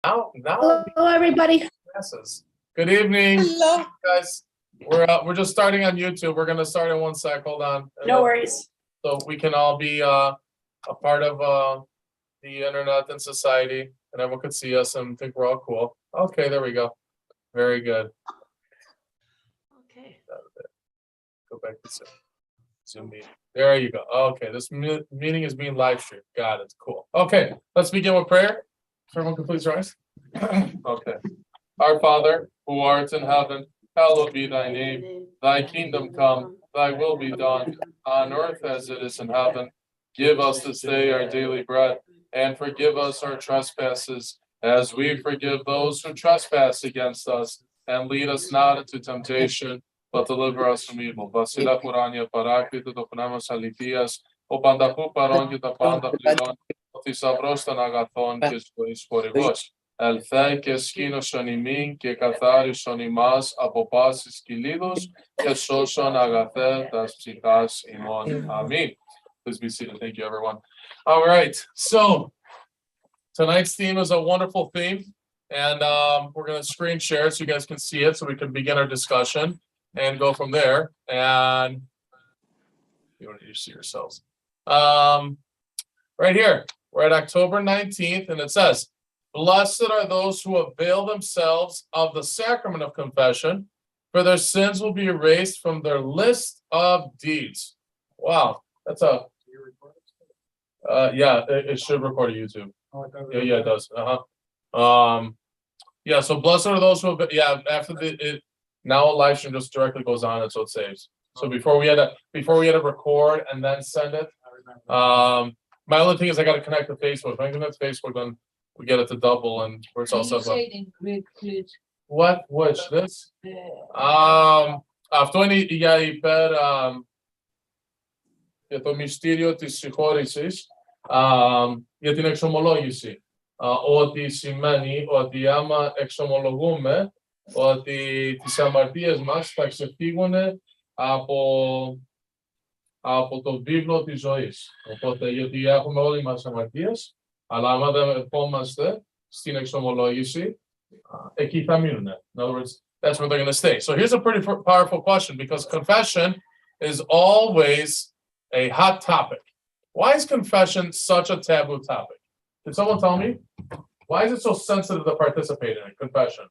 Hello, everybody. Classes. Good evening, Hello. guys. We're just starting on YouTube. We're gonna start in 1 sec. Hold on. No worries. So we can all be a part of the internet and society, and everyone could see us and think we're all cool. Okay, there we go. Very good. Okay. Go back to Zoom meeting. There you go. Okay, this meeting is being live streamed. Got it. Cool. Okay, let's begin with prayer. Everyone can please rise. Okay. Our Father, who art in heaven, hallowed be thy name. Thy kingdom come, thy will be done, on earth as it is in heaven. Give us this day our daily bread, and forgive us our trespasses, as we forgive those who trespass against us. And lead us not into temptation, but deliver us from evil. Βασίλα Κουράνια παράκλητο το πνεύμα αληθείας, ο πανταχού παρών και τα πάντα πληρών, ο θησαυρός των αγαθών και ζωής χορηγός. Ελθέ και σκήνωσον ημίν και καθάρισον ημάς από πάσης κυλίδους και σώσον αγαθέ τας ψυχάς ημών. Amen. Please be seated. Thank you, everyone. All right. So tonight's theme is a wonderful theme, and we're going to screen share it so you guys can see it, so we can begin our discussion and go from there. And you don't need to see yourselves. Right here, we're at October 19th, and it says, "Blessed are those who avail themselves of the sacrament of confession, for their sins will be erased from their list of deeds." Wow, that's a yeah, it should record to YouTube. Yeah, it does. Yeah, so blessed are those who after it now a live stream just directly goes on it, so it saves. So before we had to record and then send it. My only thing is I got to connect to Facebook. If I connect to Facebook, then we get it to double and where it's all set up. Say it in Greek, please. What? Which? This? Αυτό είναι για υπέρ για το μυστήριο της συγχώρησης για την εξομολόγηση. Ότι σημαίνει ότι άμα εξομολογούμε ότι τις αμαρτίες μας θα ξεφύγουν από το βίβλο της ζωής. Οπότε, γιατί έχουμε όλοι μας αμαρτίες, αλλά άμα δεν ερχόμαστε στην εξομολόγηση, εκεί θα μείνουν. In other words, that's where they're going to stay. So here's a pretty powerful question, because confession is always a hot topic. Why is confession such a taboo topic? Can someone tell me? Why is it so sensitive to participate in it, confession?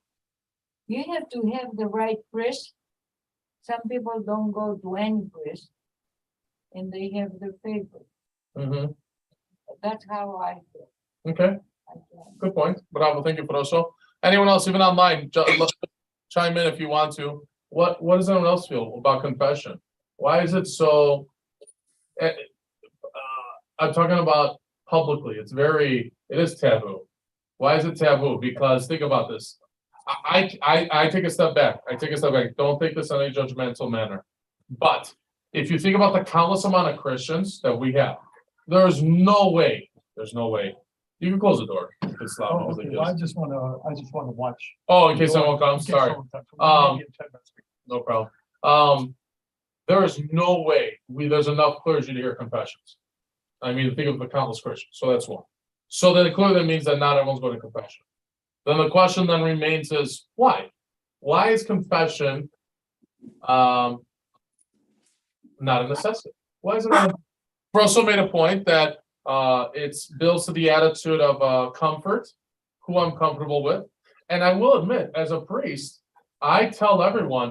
You have to have the right priest. Some people don't go to any priest, and they have their favorite. Mm-hmm. That's how I feel. Okay, good point. Bravo, thank you, Proso. Anyone else, even online, chime in if you want to. What does anyone else feel about confession? Why is it so? I'm talking about publicly. It is taboo. Why is it taboo? Because think about this. I take a step back. Don't take this in a judgmental manner. But if you think about the countless amount of Christians that we have, there's no way. You can close the door. It's loud. Oh, okay. Well, I just want to watch. Oh, in case someone comes, sorry. No problem. There is no way there's enough clergy to hear confessions. I mean, think of the countless Christians. So that's one. So then clearly that means that not everyone's going to confession. Then the question then remains is why? Why is confession not a necessity? Why is it not? Russell made a point that it builds to the attitude of comfort, who I'm comfortable with. And I will admit, as a priest, I tell everyone,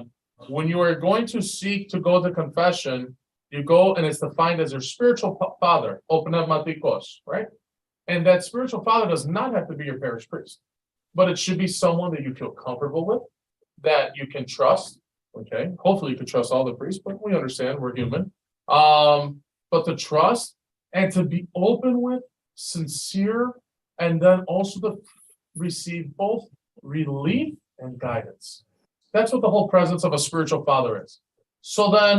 when you are going to seek to go to confession, you go and it's defined as your spiritual father, opneumatikos, right? And that spiritual father does not have to be your parish priest, but it should be someone that you feel comfortable with, that you can trust. Okay, hopefully you can trust all the priests, but we understand we're human. But to trust and to be open with, sincere, and then also to receive both relief and guidance. That's what the whole presence of a spiritual father is. So then,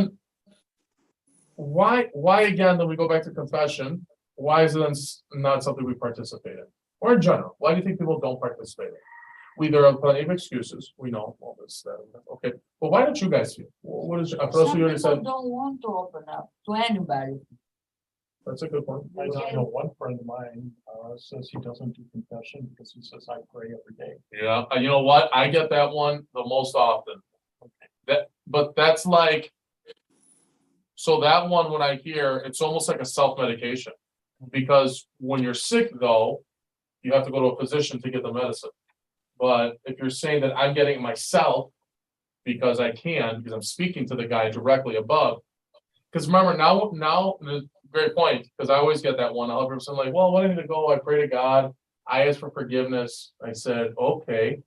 why again, then we go back to confession, why is it not something we participate in? Or in general, why do you think people don't participate in it? We there are plenty of excuses. We know all this. Okay, but why don't you guys feel? What is? Some people don't want to open up to anybody. That's a good point. I know one friend of mine, says he doesn't do confession because he says, I pray every day. Yeah, you know what? I get that one the most often. But that's like, so that one, when I hear, it's almost like a self-medication. Because when you're sick, though, you have to go to a physician to get the medicine. But if you're saying that I'm getting it myself, because I can, because I'm speaking to the guy directly above. Because remember, now, great point, because I always get that one. I'll have something like, well, when I need to go, I pray to God. I ask for forgiveness. I said, okay.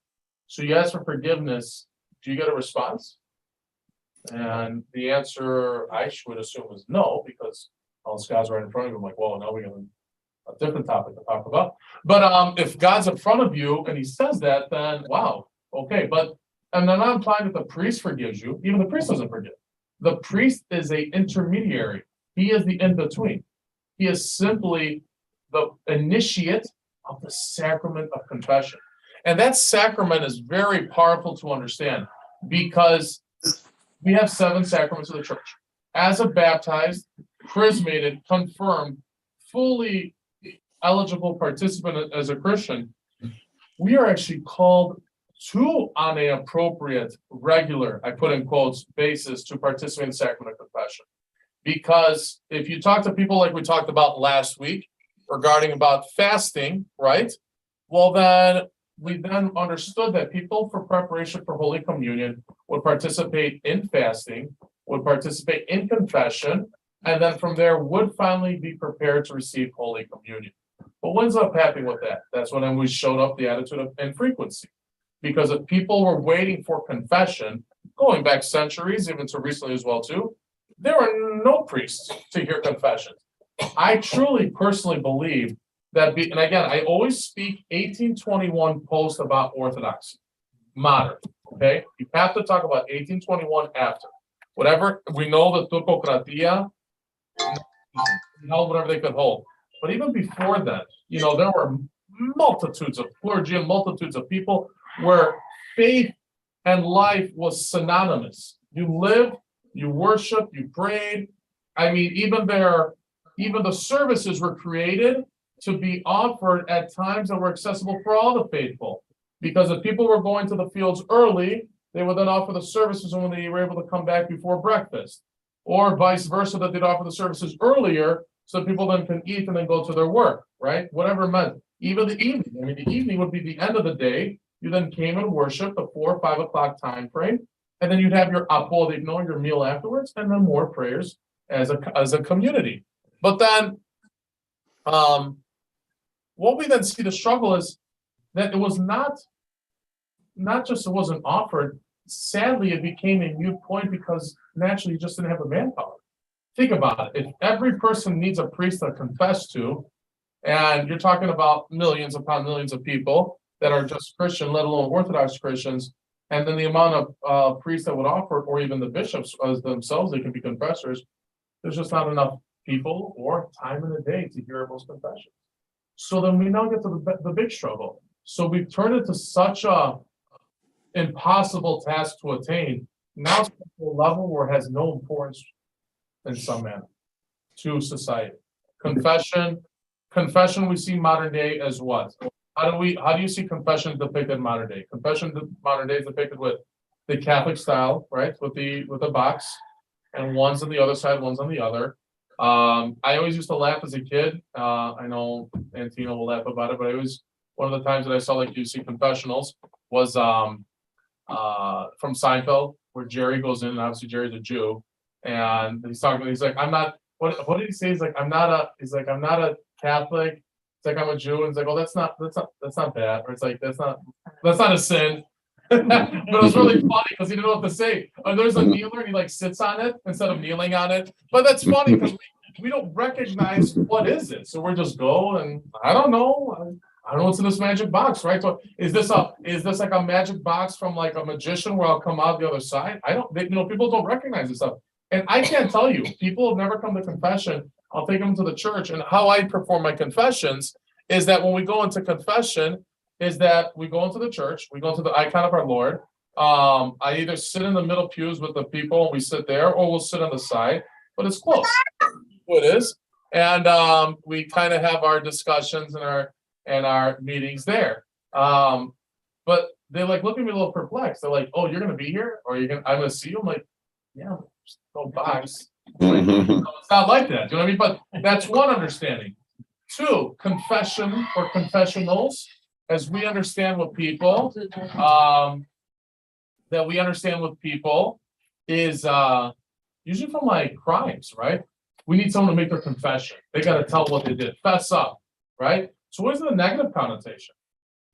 So you ask for forgiveness. Do you get a response? And the answer I would assume is no, because all this God's right in front of you. I'm like, well, now we got a different topic to talk about. But if God's in front of you and he says that, then wow, okay. But and then I'm implying that the priest forgives you. Even the priest doesn't forgive. The priest is a intermediary. He is the in-between. He is simply the initiate of the sacrament of confession. And that sacrament is very powerful to understand because we have 7 sacraments of the church. As a baptized, chrismated, confirmed, fully eligible participant as a Christian, we are actually called to, on an appropriate, regular, I put in quotes, basis to participate in the sacrament of confession. Because if you talk to people like we talked about last week regarding about fasting, right? Well, then we then understood that people for preparation for Holy Communion would participate in fasting, would participate in confession, and then from there would finally be prepared to receive Holy Communion. But what ends up happening with that? That's when we showed up the attitude of infrequency. Because if people were waiting for confession, going back centuries, even to recently as well too, there were no priests to hear confessions. I truly personally believe that, and again, I always speak 1821 post about Orthodoxy, modern, okay? You have to talk about 1821 after. Whatever, we know the Turcocratia held whatever they could hold. But even before that, there were multitudes of clergy and multitudes of people where faith and life was synonymous. You lived, you worshiped, you prayed. I mean, even the services were created to be offered at times that were accessible for all the faithful. Because if people were going to the fields early, they would then offer the services when they were able to come back before breakfast. Or vice versa, that they'd offer the services earlier so people then can eat and then go to their work, right? Whatever it meant. Even the evening. I mean, the evening would be the end of the day. You then came and worshiped the 4 or 5 o'clock time frame, and then you'd have your apodigno, your meal afterwards, and then more prayers as a community. But then, what we then see the struggle is that it was not just it wasn't offered. Sadly, it became a moot point because naturally you just didn't have the manpower. Think about it. If every person needs a priest to confess to, and you're talking about millions upon millions of people that are just Christian, let alone Orthodox Christians, and then the amount of priests that would offer, or even the bishops as themselves, they can be confessors, there's just not enough people or time in the day to hear most confessions. So then we now get to the big struggle. So we've turned it to such a impossible task to attain. Now it's to a level where it has no importance in some manner to society. Confession we see modern day as what? How do you see confession depicted in modern day? Confession modern day is depicted with the Catholic style, right? With the box, and one's on the other side, one's on the other. I always used to laugh as a kid. I know Antino will laugh about it, but one of the times that I saw like you see confessionals was from Seinfeld, where Jerry goes in, and obviously Jerry's a Jew, and he's like, I'm not, what did he say? He's like, I'm not a Catholic. It's like, I'm a Jew. And it's like, oh, that's not bad. Or it's like, that's not a sin. But it was really funny because he didn't know what to say. And there's a kneeler and he like sits on it instead of kneeling on it. But that's funny because we don't recognize what is it. So we're just go and I don't know. I don't know what's in this magic box, right? So is this like a magic box from like a magician where I'll come out the other side? People don't recognize this stuff. And I can't tell you, people have never come to confession. I'll take them to the church. And how I perform my confessions is that when we go into confession, is that we go into the church, we go into the icon of our Lord. I either sit in the middle pews with the people and we sit there, or we'll sit on the side, but it's close. It is. And we kind of have our discussions and our meetings there. But they like look at me a little perplexed. They're like, "Oh, you're gonna be here, or I'm gonna see you." I'm like, "Yeah, just no box." It's not like that. Do you know what I mean? But that's one understanding. Two, confession or confessionals, as we understand with people, that we understand with people is usually from like crimes, right? We need someone to make their confession. They got to tell what they did, fess up, right? So where's the negative connotation?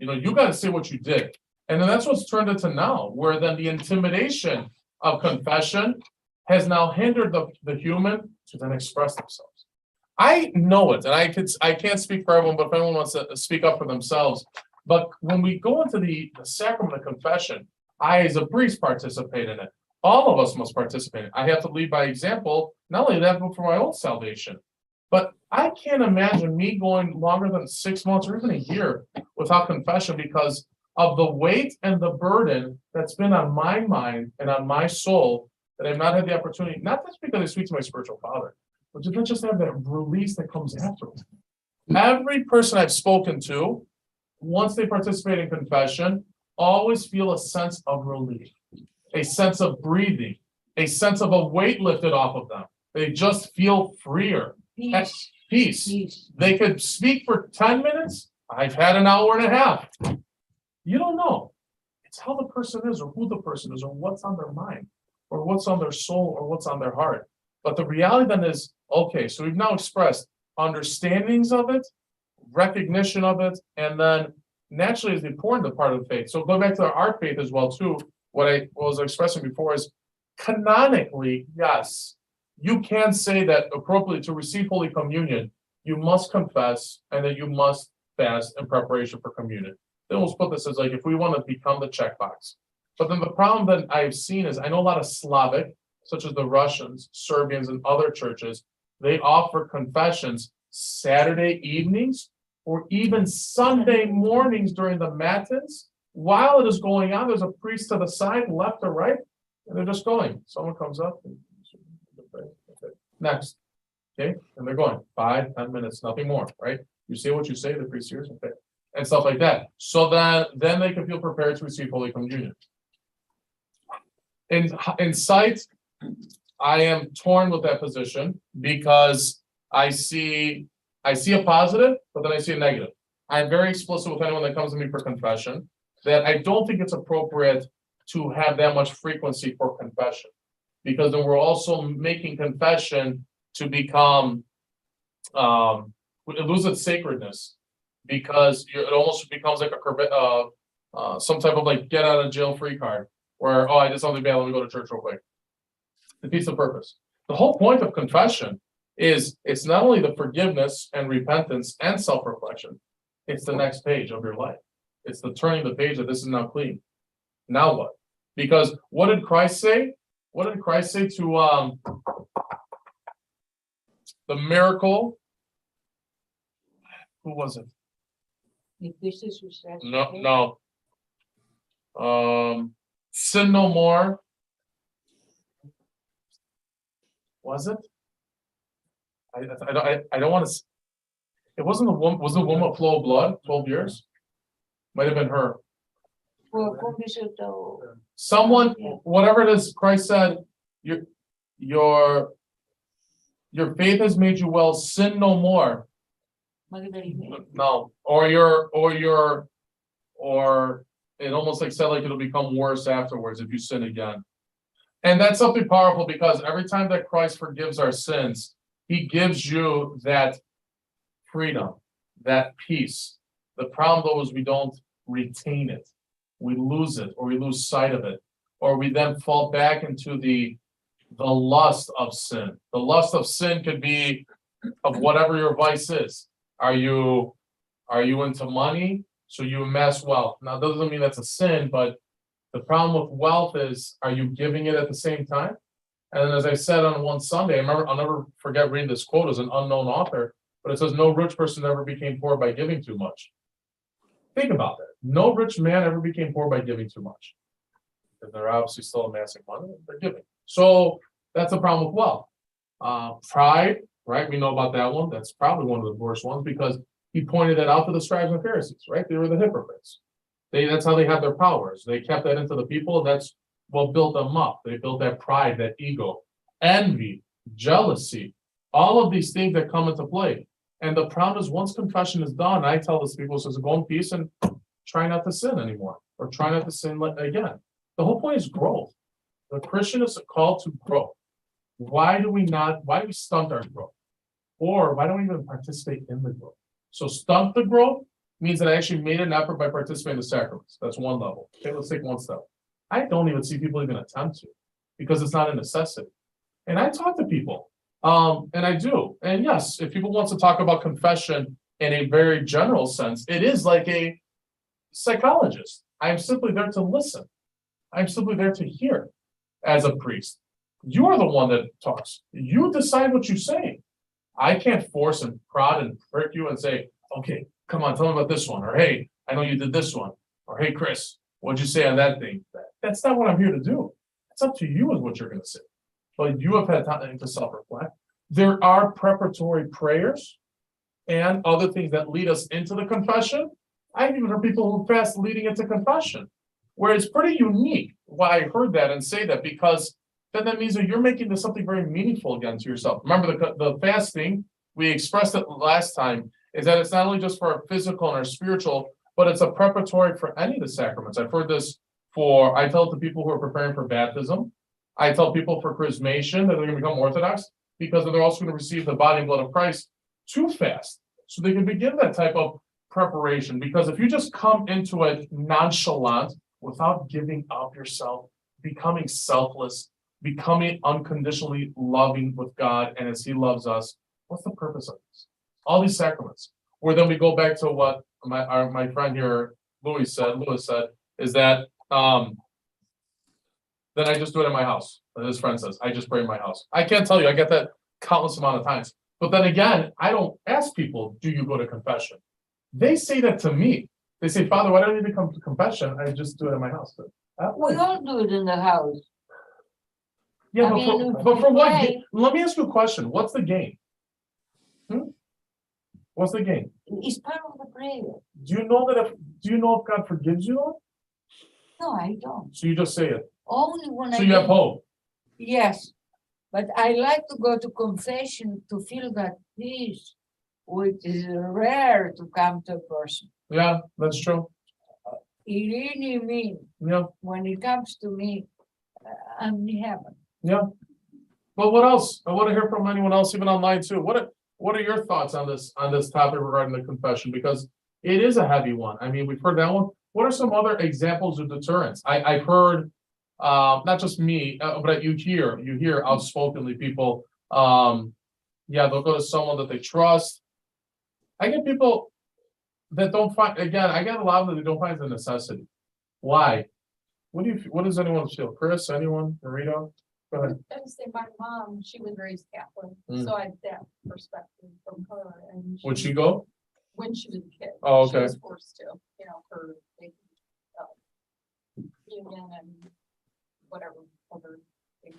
You got to say what you did. And then that's what's turned into now, where then the intimidation of confession has now hindered the human to then express themselves. I know it, and I can't speak for everyone, but if anyone wants to speak up for themselves. But when we go into the sacrament of confession, I, as a priest, participate in it. All of us must participate. I have to lead by example, not only that, but for my own salvation. But I can't imagine me going longer than 6 months or even a year without confession because of the weight and the burden that's been on my mind and on my soul that I've not had the opportunity, not just because I speak to my spiritual father, but to just have that release that comes afterwards. Every person I've spoken to, once they participate in confession, always feel a sense of relief, a sense of breathing, a sense of a weight lifted off of them. They just feel freer. Peace. They could speak for 10 minutes. I've had an hour and a half. You don't know. It's how the person is, or who the person is, or what's on their mind, or what's on their soul, or what's on their heart. But the reality then is, okay, so we've now expressed understandings of it, recognition of it, and then naturally is the important part of the faith. So go back to our faith as well, too. What I was expressing before is canonically, yes, you can say that appropriately to receive Holy Communion, you must confess and that you must fast in preparation for communion. Then we'll put this as like if we want to become the checkbox. But then the problem that I've seen is I know a lot of Slavic, such as the Russians, Serbians, and other churches, they offer confessions Saturday evenings or even Sunday mornings during the matins. While it is going on, there's a priest to the side, left or right, and they're just going. Someone comes up and next. Okay, and they're going 5, 10 minutes, nothing more, right? You say what you say, the priest hears, okay, and stuff like that. So that then they can feel prepared to receive Holy Communion. In sight, I am torn with that position because I see a positive, but then I see a negative. I'm very explicit with anyone that comes to me for confession that I don't think it's appropriate to have that much frequency for confession, because then we're also making confession to become it loses its sacredness, because it almost becomes like a some type of like get out of jail free card, where I did something bad, let me go to church real quick. Defeats the purpose. The whole point of confession is it's not only the forgiveness and repentance and self-reflection, it's the next page of your life. It's the turning the page that this is now clean. Now what? Because what did Christ say? What did Christ say to the miracle? Who was it? If this is your No. Sin no more. Was it? I don't want to. It wasn't the woman. Was the woman a flow of blood? 12 years. Might have been her. Someone, whatever it is, Christ said, your faith has made you well. Sin no more. No, or it almost like said like it'll become worse afterwards if you sin again. And that's something powerful, because every time that Christ forgives our sins, he gives you that freedom, that peace. The problem though is we don't retain it. We lose it, or we lose sight of it, or we then fall back into the lust of sin. The lust of sin could be of whatever your vice is. Are you into money? So you amass wealth. Now, that doesn't mean that's a sin, but the problem with wealth is, are you giving it at the same time? And as I said on one Sunday, I'll never forget reading this quote as an unknown author, but it says, no rich person ever became poor by giving too much. Think about that. No rich man ever became poor by giving too much. Because they're obviously still amassing money, they're giving. So that's the problem with wealth. Pride, right? We know about that one. That's probably one of the worst ones because he pointed that out to the scribes and Pharisees, right? They were the hypocrites. That's how they had their powers. They kept that into the people. That's what built them up. They built that pride, that ego, envy, jealousy, all of these things that come into play. And the problem is once confession is done, I tell these people, says go in peace and try not to sin anymore or try not to sin again. The whole point is growth. The Christian is called to grow. Why do we stunt our growth? Or why don't we even participate in the growth? So stunt the growth means that I actually made an effort by participating in the sacraments. That's one level. Okay, let's take one step. I don't even see people even attempt to because it's not a necessity. And I talk to people, and I do. And yes, if people want to talk about confession in a very general sense, it is like a psychologist. I am simply there to listen. I'm simply there to hear as a priest. You are the one that talks. You decide what you say. I can't force and prod and prick you and say, okay, come on, tell me about this one. Or, hey, I know you did this one. Or, hey, Chris, what'd you say on that thing? That's not what I'm here to do. It's up to you is what you're going to say. But you have had time to self-reflect. There are preparatory prayers and other things that lead us into the confession. I've even heard people who fast leading into confession, where it's pretty unique why I heard that and say that, because then that means that you're making this something very meaningful again to yourself. Remember, the fasting, we expressed it last time, is that it's not only just for our physical and our spiritual, but it's a preparatory for any of the sacraments. I've heard this I tell it to people who are preparing for baptism. I tell people for chrismation that they're going to become Orthodox because they're also going to receive the body and blood of Christ to fast. So they can begin that type of preparation, because if you just come into it nonchalant without giving up yourself, becoming selfless, becoming unconditionally loving with God and as he loves us, what's the purpose of this? All these sacraments. Or then we go back to what my friend here, Lewis said, is that then I just do it in my house. And his friend says, I just pray in my house. I can't tell you, I get that countless amount of times. But then again, I don't ask people, do you go to confession? They say that to me. They say, Father, why don't I need to come to confession? I just do it in my house. We all do it in the house. Yeah, I but mean, for what? why? Let me ask you a question. What's the gain? What's the gain? It's part of the prayer. Do you know if God forgives you? No, I don't. So you just say it. Only when So you have hope. Yes, but I like to go to confession to feel that peace, which is rare to come to a person. Yeah, that's true. It really means Yeah, when it comes to me, I'm in heaven. yeah. But what else? I want to hear from anyone else, even online too. What are your thoughts on this topic regarding the confession? Because it is a heavy one. I mean, we've heard that one. What are some other examples of deterrence? I've heard, not just me, but you hear outspokenly people. They'll go to someone that they trust. I get people that don't find. Again, I get a lot of them that don't find the necessity. Why? What does anyone feel? Chris? Anyone? Marita? Go ahead. I would say my mom, she was raised Catholic, Mm. so I had that perspective from her. And Would she go? when she was a kid, Oh, she okay. was forced to, her like, union and whatever other things.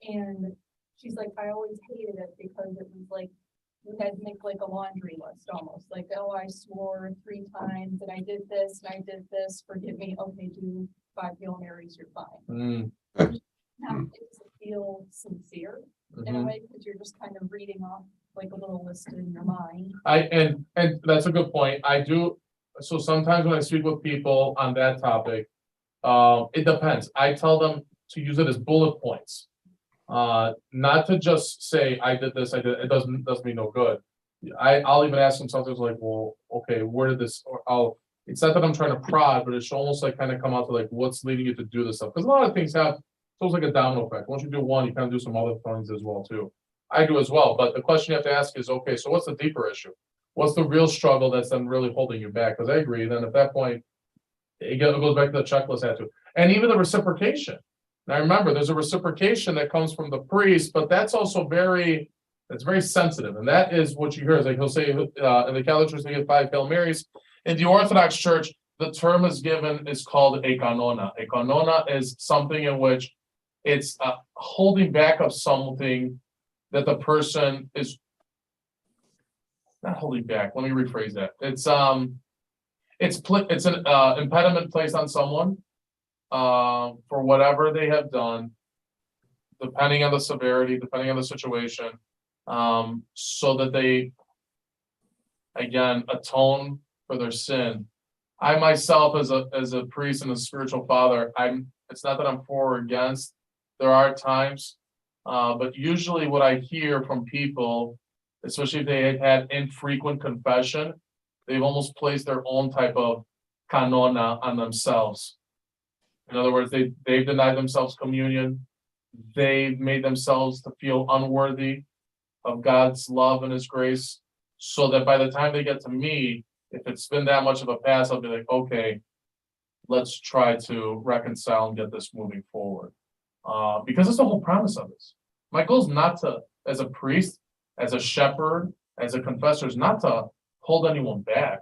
And she's like, I always hated it because it was like you had to make like a laundry list almost, like, oh, I swore 3 times and I did this and I did this. Forgive me. Okay, do 5 Hail Marys, you're fine. Mm, Now, it doesn't feel sincere in a mhm. way, because you're just kind of reading off like a little list in your mind. And that's a good point. I do. So sometimes when I speak with people on that topic, it depends. I tell them to use it as bullet points. Not to just say I did this, I did. It doesn't mean no good. I'll even ask them something like, well, okay, where did this? Or it's not that I'm trying to prod, but it should almost like kind of come out to like what's leading you to do this stuff. Because a lot of things have, it's almost like a domino effect. Once you do one, you kind of do some other things as well too. I do as well. But the question you have to ask is, okay, so what's the deeper issue? What's the real struggle that's then really holding you back? Because I agree. Then at that point, it goes back to the checklist attitude, and even the reciprocation. Now remember, there's a reciprocation that comes from the priest, but that's also very sensitive, and that is what you hear. Is like he'll say in the Catholic Church they get 5 Hail Marys. In the Orthodox Church, the term is called a canona. A canona is something in which it's holding back of something that the person is not holding back. Let me rephrase that. It's an impediment placed on someone for whatever they have done, depending on the severity, depending on the situation, so that they, again, atone for their sin. I myself, as a priest and a spiritual father, it's not that I'm for or against. There are times, but usually what I hear from people, especially if they had infrequent confession, they've almost placed their own type of canona on themselves. In other words, they've denied themselves communion. They've made themselves to feel unworthy of God's love and his grace, so that by the time they get to me, if it's been that much of a pass, I'll be like, okay, let's try to reconcile and get this moving forward. Because it's the whole promise of this. My goal is not to, as a priest, as a shepherd, as a confessor, is not to hold anyone back.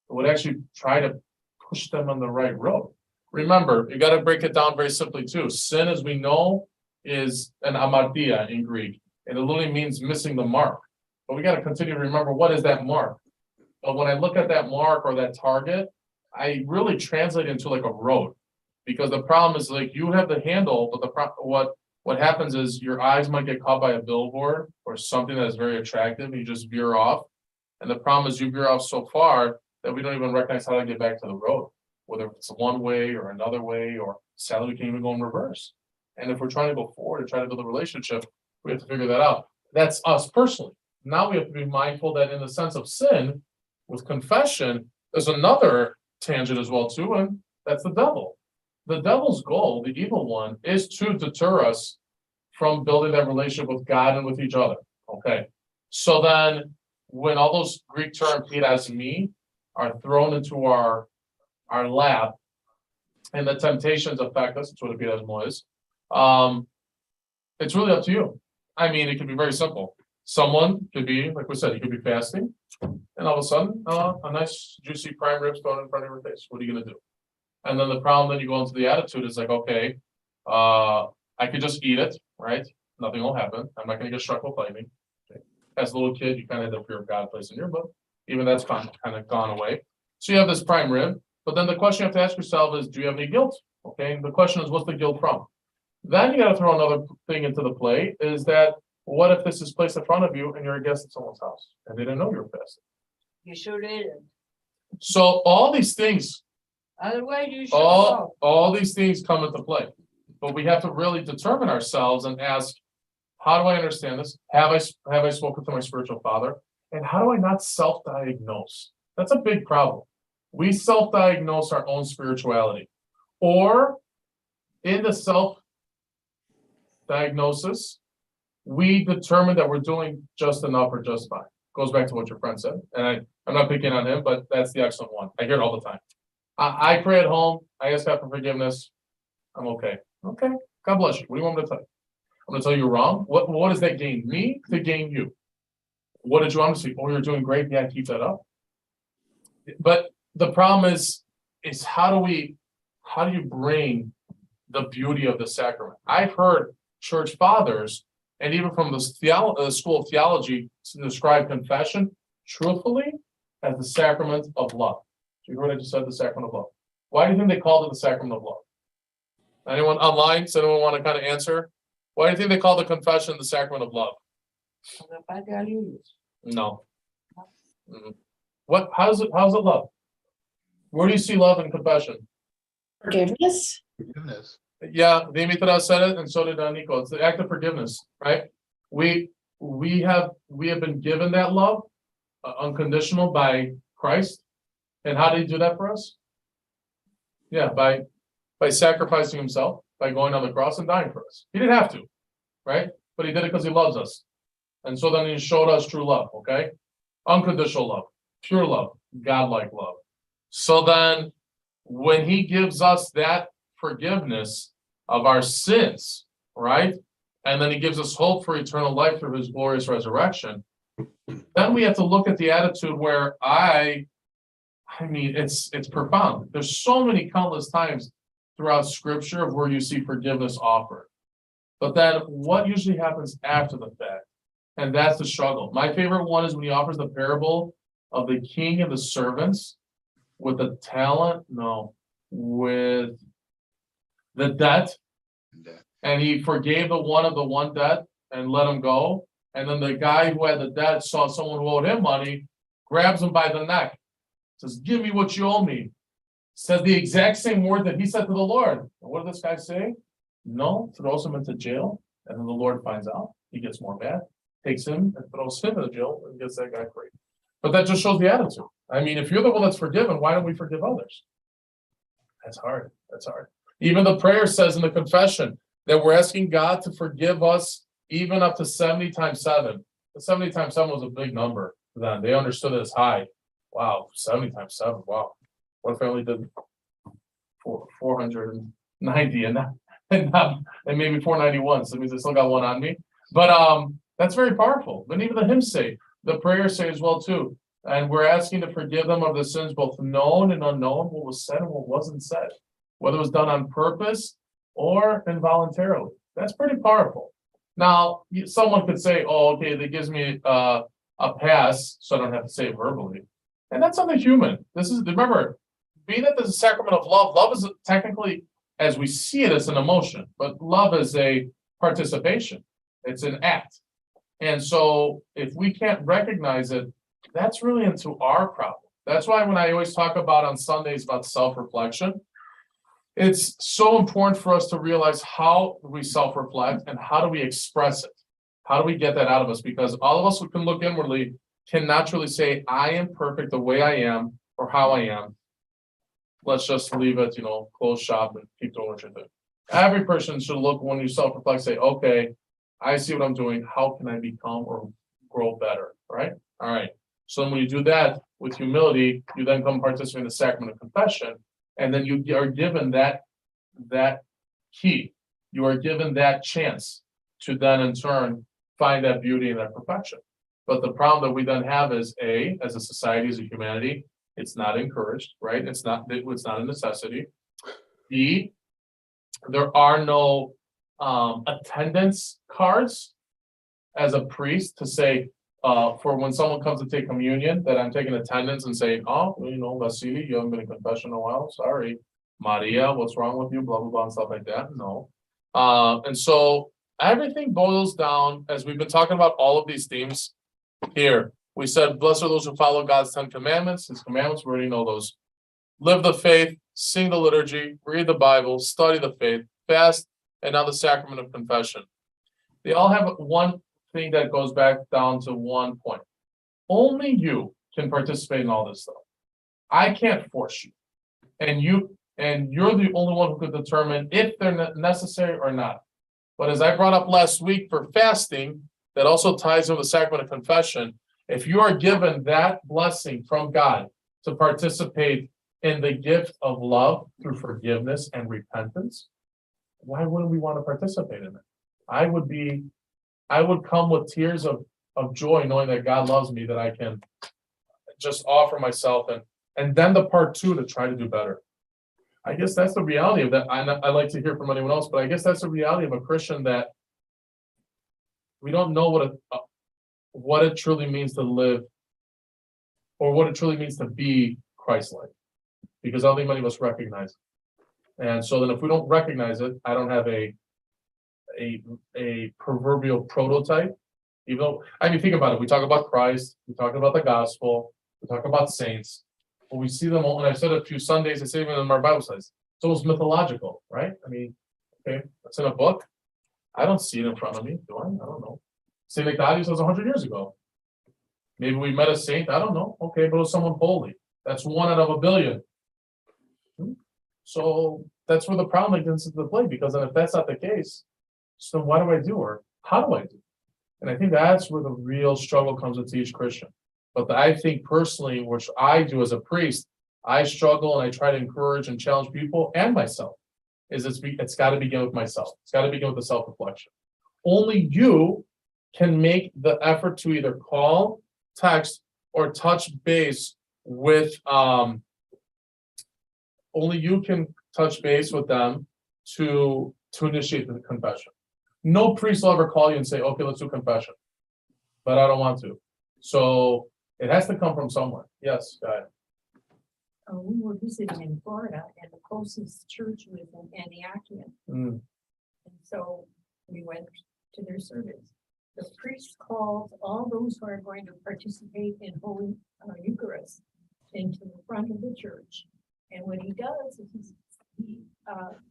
It would actually try to push them on the right road. Remember, you got to break it down very simply too. Sin, as we know, is an amartia in Greek. And it literally means missing the mark. But we got to continue to remember, what is that mark? But when I look at that mark or that target, I really translate it into like a road. Because the problem is, like, you have the handle, but what happens is your eyes might get caught by a billboard or something that is very attractive, and you just veer off. And the problem is you veer off so far that we don't even recognize how to get back to the road, whether it's one way or another way, or sadly we can even go in reverse. And if we're trying to go forward and try to build a relationship, we have to figure that out. That's us personally. Now we have to be mindful that in the sense of sin, with confession, there's another tangent as well too, and that's the devil. The devil's goal, the evil one, is to deter us from building that relationship with God and with each other. Okay. So then when all those Greek terms, me, are thrown into our lap, and the temptations affect us, that's what a pirasmo is, it's really up to you. I mean, it can be very simple. Someone could be, like we said, he could be fasting, and all of a sudden, a nice juicy prime ribs thrown in front of your face. What are you going to do? And then the problem, then you go into the attitude is like, okay, I could just eat it, right? Nothing will happen. I'm not going to get struck with lightning. Okay. As a little kid, you kind of had the fear of God placed in your book. Even that's kind of gone away. So you have this prime rib, but then the question you have to ask yourself is, do you have any guilt? Okay, the question is, what's the guilt from? Then you got to throw another thing into the play, is that what if this is placed in front of you and you're a guest at someone's house and they didn't know you were fasting? You sure didn't. So all these things, Otherwise, you should go. all these things come into play, but we have to really determine ourselves and ask, how do I understand this? Have I spoken to my spiritual father? And how do I not self-diagnose? That's a big problem. We self-diagnose our own spirituality, or in the self-diagnosis, we determine that we're doing just enough or just fine. Goes back to what your friend said, and I'm not picking on him, but that's the excellent one. I hear it all the time. I pray at home. I ask God for forgiveness. I'm okay. Okay. God bless you. What do you want me to tell you? I'm going to tell you wrong. What does that gain me to gain you? What did you want to see? Oh, you're doing great. Yeah, keep that up. But the problem is how do you bring the beauty of the sacrament? I've heard church fathers, and even from the school of theology, to describe confession truthfully as the sacrament of love. So you heard I just said the sacrament of love. Why do you think they called it the sacrament of love? Anyone online? Does anyone want to kind of answer? Why do you think they call the confession the sacrament of love? No. What? How's it love? Where do you see love in confession? Forgiveness. Forgiveness. Yeah, Dimitra said it, and so did Nico. It's the act of forgiveness, right? We have been given that love, unconditional, by Christ. And how did he do that for us? Yeah, by sacrificing himself, by going on the cross and dying for us. He didn't have to, right? But he did it because he loves us. And so then he showed us true love, okay? Unconditional love, pure love, godlike love. So then when he gives us that forgiveness of our sins, right? And then he gives us hope for eternal life through his glorious resurrection. Then we have to look at the attitude where I mean, it's profound. There's so many countless times throughout scripture of where you see forgiveness offered. But then what usually happens after the fact And that's the struggle. My favorite one is when he offers the parable of the king and the servants with the talent, no, with the debt. And he forgave the one debt and let him go. And then the guy who had the debt saw someone who owed him money, grabs him by the neck, says, "Give me what you owe me." Says the exact same word that he said to the Lord. And what did this guy say? No, throws him into jail. And then the Lord finds out. He gets more mad, takes him and throws him into jail and gets that guy free. But that just shows the attitude. I mean, if you're the one that's forgiven, why don't we forgive others? That's hard. That's hard. Even the prayer says in the confession that we're asking God to forgive us even up to 70 times 7. The 70 times 7 was a big number for them. They understood it as high. Wow, 70 times 7. Wow. What if I only did 490 and maybe 491? So it means I still got one on me. But that's very powerful. But even the hymns say, the prayers say as well too. And we're asking to forgive them of the sins, both known and unknown, what was said and what wasn't said, whether it was done on purpose or involuntarily. That's pretty powerful. Now, someone could say, "Oh, okay, that gives me a pass, so I don't have to say it verbally," and that's something human. This is, remember, being that there's a sacrament of love. Love is technically, as we see it, as an emotion, but love is a participation. It's an act, and so if we can't recognize it, that's really into our problem. That's why when I always talk about on Sundays about self-reflection, it's so important for us to realize how we self-reflect and how do we express it? How do we get that out of us? Because all of us who can look inwardly can naturally say, "I am perfect the way I am or how I am. Let's just leave it, close shop and keep doing what you're doing." Every person should look, when you self-reflect, say, "Okay, I see what I'm doing. How can I become or grow better?" Right? All right. So when you do that with humility, you then come participate in the sacrament of confession. And then you are given that key. You are given that chance to then in turn find that beauty and that perfection. But the problem that we then have is as a society, as a humanity, it's not encouraged, right? It's not a necessity. B, there are no attendance cards as a priest to say, for when someone comes to take communion, that I'm taking attendance and saying, "Oh, Vasily, you haven't been in confession in a while. Sorry. Maria, what's wrong with you?" Blah, blah, blah, and stuff like that. No. And so everything boils down, as we've been talking about all of these themes here. We said, blessed are those who follow God's 10 commandments. His commandments, we already know those. Live the faith, sing the liturgy, read the Bible, study the faith, fast, and now the sacrament of confession. They all have one thing that goes back down to one point. Only you can participate in all this stuff. I can't force you. And you're the only one who could determine if they're necessary or not. But as I brought up last week for fasting, that also ties in with the sacrament of confession. If you are given that blessing from God to participate in the gift of love through forgiveness and repentance, why wouldn't we want to participate in it? I would come with tears of joy knowing that God loves me, that I can just offer myself and then the part 2 to try to do better. I guess that's the reality of that. I like to hear from anyone else, but I guess that's the reality of a Christian, that we don't know what it truly means to live or what it truly means to be Christ-like, because I don't think many of us recognize it. And so then if we don't recognize it, I don't have a proverbial prototype. Even though, think about it. We talk about Christ, we talk about the gospel, we talk about saints. When we see them all, and I've said it a few Sundays, I say even in our Bible studies, it's almost mythological, right? Okay, it's in a book. I don't see it in front of me, do I? I don't know. St. Ignatius was 100 years ago. Maybe we met a saint, I don't know. Okay, but it was someone holy. That's 1 out of a billion. So that's where the problem begins to play, because then if that's not the case, so what do I do, or how do I do? And I think that's where the real struggle comes into each Christian. But I think personally, which I do as a priest, I struggle and I try to encourage and challenge people and myself, is it's got to begin with myself. It's got to begin with the self-reflection. Only you can make the effort to either call, text, or touch base with, only you can touch base with them to initiate the confession. No priest will ever call you and say, "Okay, let's do confession." but I don't want to. So it has to come from somewhere. Yes, go ahead. We were visiting in Florida and the closest church was in Antiochian. Mm, And so we went to their service. The priest calls all those who are going to participate in Holy Eucharist into the front of the church. And what he does is he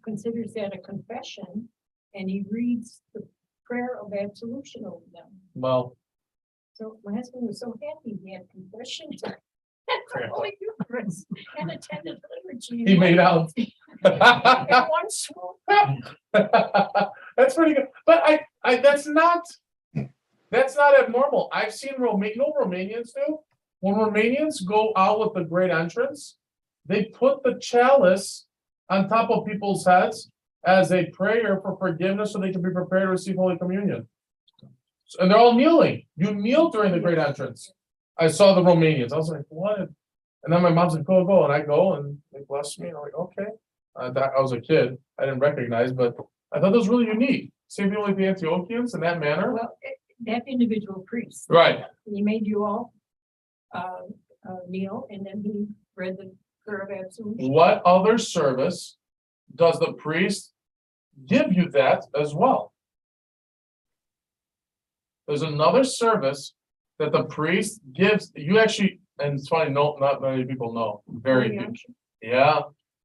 considers that a confession and he reads the prayer of absolution over them. well, So my husband was so happy he had confession to Prayer. Holy Eucharist and attended liturgy. he made out. In one swoop. That's pretty good. But that's not abnormal. I've seen you know what Romanians do? When Romanians go out with the great entrance, they put the chalice on top of people's heads as a prayer for forgiveness so they can be prepared to receive Holy Communion. And they're all kneeling. You kneel during the great entrance. I saw the Romanians. I was like, what? And then my mom's like, go. And I go and they bless me. And I'm like, okay. I was a kid. I didn't recognize, but I thought that was really unique. Same thing with the Antiochians in that manner. Well, that individual priest. Right. He made you all kneel and then he read the prayer of absolution. What other service does the priest give you that as well? There's another service that the priest gives. You actually, and it's funny, no, not many people know. Very Holy few. Unction. Yeah,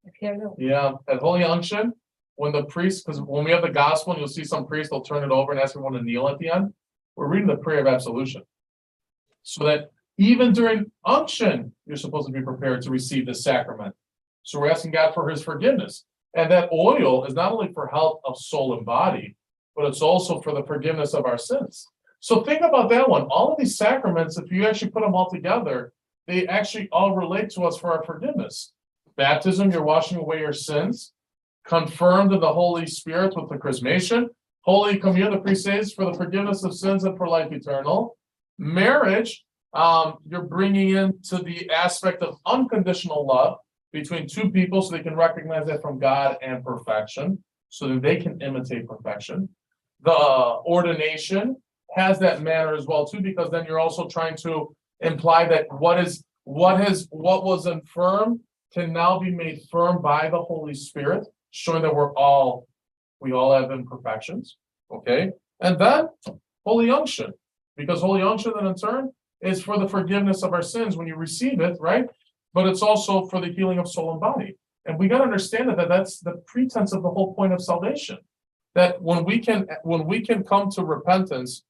Okay, I know. yeah. At Holy Unction, when the priest, because when we have the gospel, and you'll see some priests, they'll turn it over and ask everyone to kneel at the end. We're reading the prayer of absolution. So that even during unction, you're supposed to be prepared to receive the sacrament. So we're asking God for his forgiveness. And that oil is not only for health of soul and body, but it's also for the forgiveness of our sins. So think about that one. All of these sacraments, if you actually put them all together, they actually all relate to us for our forgiveness. Baptism, you're washing away your sins. Confirmed in the Holy Spirit with the chrismation. Holy Communion, the priest says, for the forgiveness of sins and for life eternal. Marriage, you're bringing into the aspect of unconditional love between two people so they can recognize that from God and perfection, so that they can imitate perfection. The ordination has that manner as well too, because then you're also trying to imply that what was infirm can now be made firm by the Holy Spirit, showing that we all have imperfections. Okay, and then Holy Unction, because Holy Unction then in turn is for the forgiveness of our sins when you receive it, right? But it's also for the healing of soul and body. And we got to understand that that's the pretense of the whole point of salvation. That when we can come to repentance,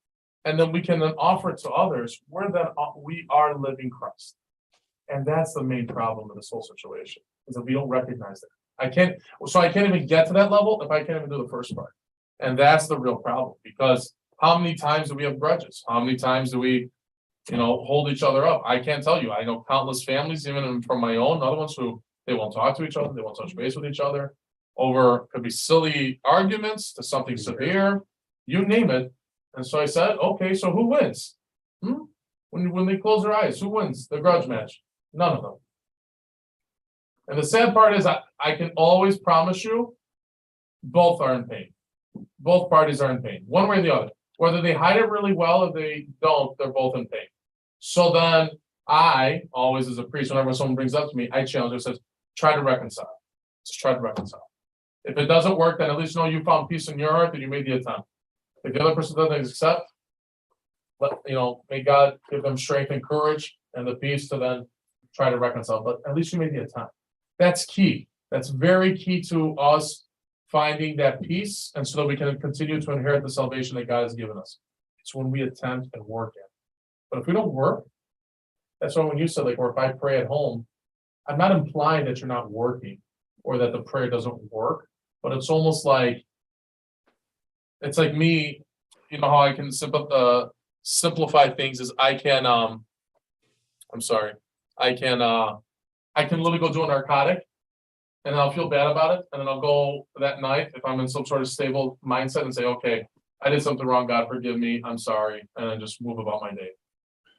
and then we can then offer it to others, we are living Christ. And that's the main problem in this whole situation, is that we don't recognize that. I can't even get to that level if I can't even do the first part. And that's the real problem, because how many times do we have grudges? How many times do we, hold each other up? I can't tell you. I know countless families, even from my own, other ones who they won't talk to each other, they won't touch base with each other over, could be silly arguments to something severe, you name it. And so I said, okay, so who wins? When they close their eyes, who wins the grudge match? None of them. And the sad part is I can always promise you, both are in pain. Both parties are in pain, one way or the other. Whether they hide it really well or they don't, they're both in pain. So then I, always as a priest, whenever someone brings up to me, I challenge them, says, try to reconcile. Just try to reconcile. If it doesn't work, then at least know you found peace in your heart and you made the attempt. If the other person doesn't accept, may God give them strength and courage and the peace to then try to reconcile. But at least you made the attempt. That's key. That's very key to us finding that peace, and so that we can continue to inherit the salvation that God has given us. It's when we attempt and work it. But if we don't work, that's why when you said, or if I pray at home, I'm not implying that you're not working or that the prayer doesn't work, but it's almost like, it's like me, how I can simplify things is I can literally go do a narcotic and then I'll feel bad about it. And then I'll go that night, if I'm in some sort of stable mindset, and say, okay, I did something wrong. God, forgive me. I'm sorry. And then just move about my day.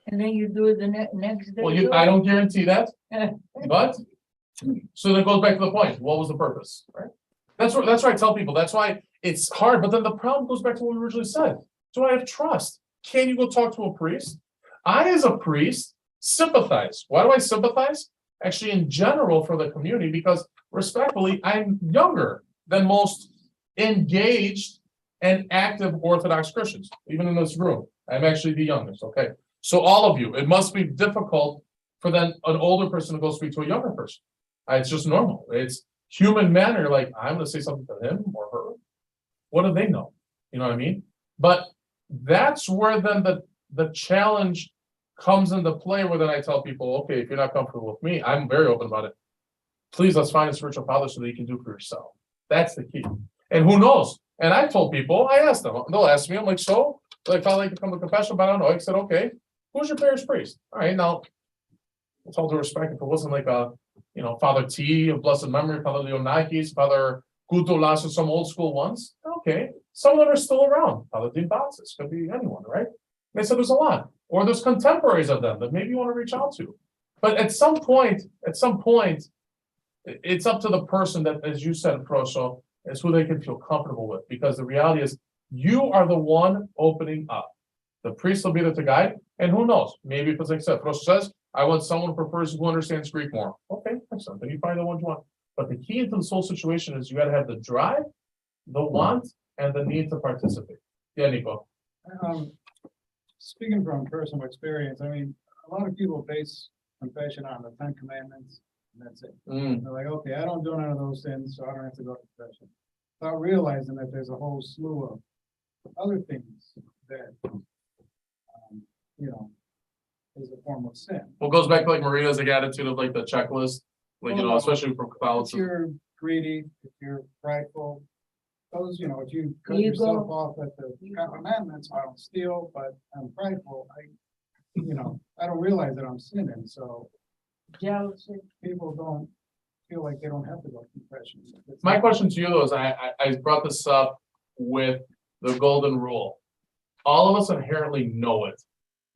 And then you do it the next day. Well, I don't guarantee that, but so that goes back to the point. What was the purpose, right? That's what I tell people. That's why it's hard. But then the problem goes back to what we originally said. Do I have trust? can you go talk to a priest? I, as a priest, sympathize. Why do I sympathize? Actually, in general, for the community, because respectfully, I'm younger than most engaged and active Orthodox Christians, even in this room. I'm actually the youngest, okay? So all of you, it must be difficult for then an older person to go speak to a younger person. It's just normal. It's human manner. Like, I'm going to say something to him or her. What do they know? You know what I mean? But that's where then the challenge comes into play, where then I tell people, okay, if you're not comfortable with me, I'm very open about it. Please, let's find a spiritual father so that you can do for yourself. That's the key. And who knows? And I told people, I asked them, they'll ask me, I'm like, so, like, I like to come to confession, but I don't know. I said, okay, who's your parish priest? All right, now, with all due respect, if it wasn't like a, Father T of blessed memory, Father Leonakis, Father Gutolas, or some old school ones, okay, some of them are still around. Father Dimbatsis, could be anyone, right? They said there's a lot, or there's contemporaries of them that maybe you want to reach out to. But at some point, it's up to the person that, as you said, Proso, is who they can feel comfortable with. Because the reality is, you are the one opening up. The priest will be there to guide, and who knows? Maybe if it's like I said, Proso says, I want someone who understands Greek more. Okay, excellent. Then you find the one you want. But the key into this whole situation is you got to have the drive, the want, and the need to participate. Yeah, Nico. Speaking from personal experience, I mean, a lot of people base confession on the 10 Commandments, and that's it. They're like, okay, I don't do none of those sins, so I don't have to go to confession. Without realizing that there's a whole slew of other things that, is a form of sin. Well, it goes back to like Maria's attitude of like the checklist, like, especially from If Catholicism. you're greedy, if you're prideful, those, if you cut Ego. yourself off at the 10 Commandments, I don't steal, but I'm prideful, I don't realize that I'm sinning, so Jealousy. people don't feel like they don't have to go to confession. My question to you though is, I brought this up with the golden rule. All of us inherently know it.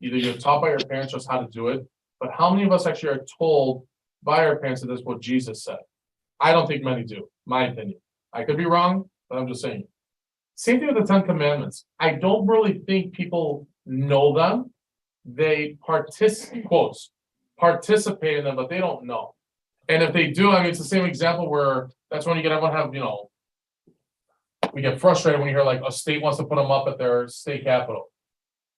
Either you're taught by your parents just how to do it, but how many of us actually are told by our parents that that's what Jesus said? I don't think many do, my opinion. I could be wrong, but I'm just saying. Same thing with the 10 Commandments. I don't really think people know them. They participate in them, but they don't know. And if they do, I mean, it's the same example where that's when you get everyone have, we get frustrated when you hear like a state wants to put them up at their state capital.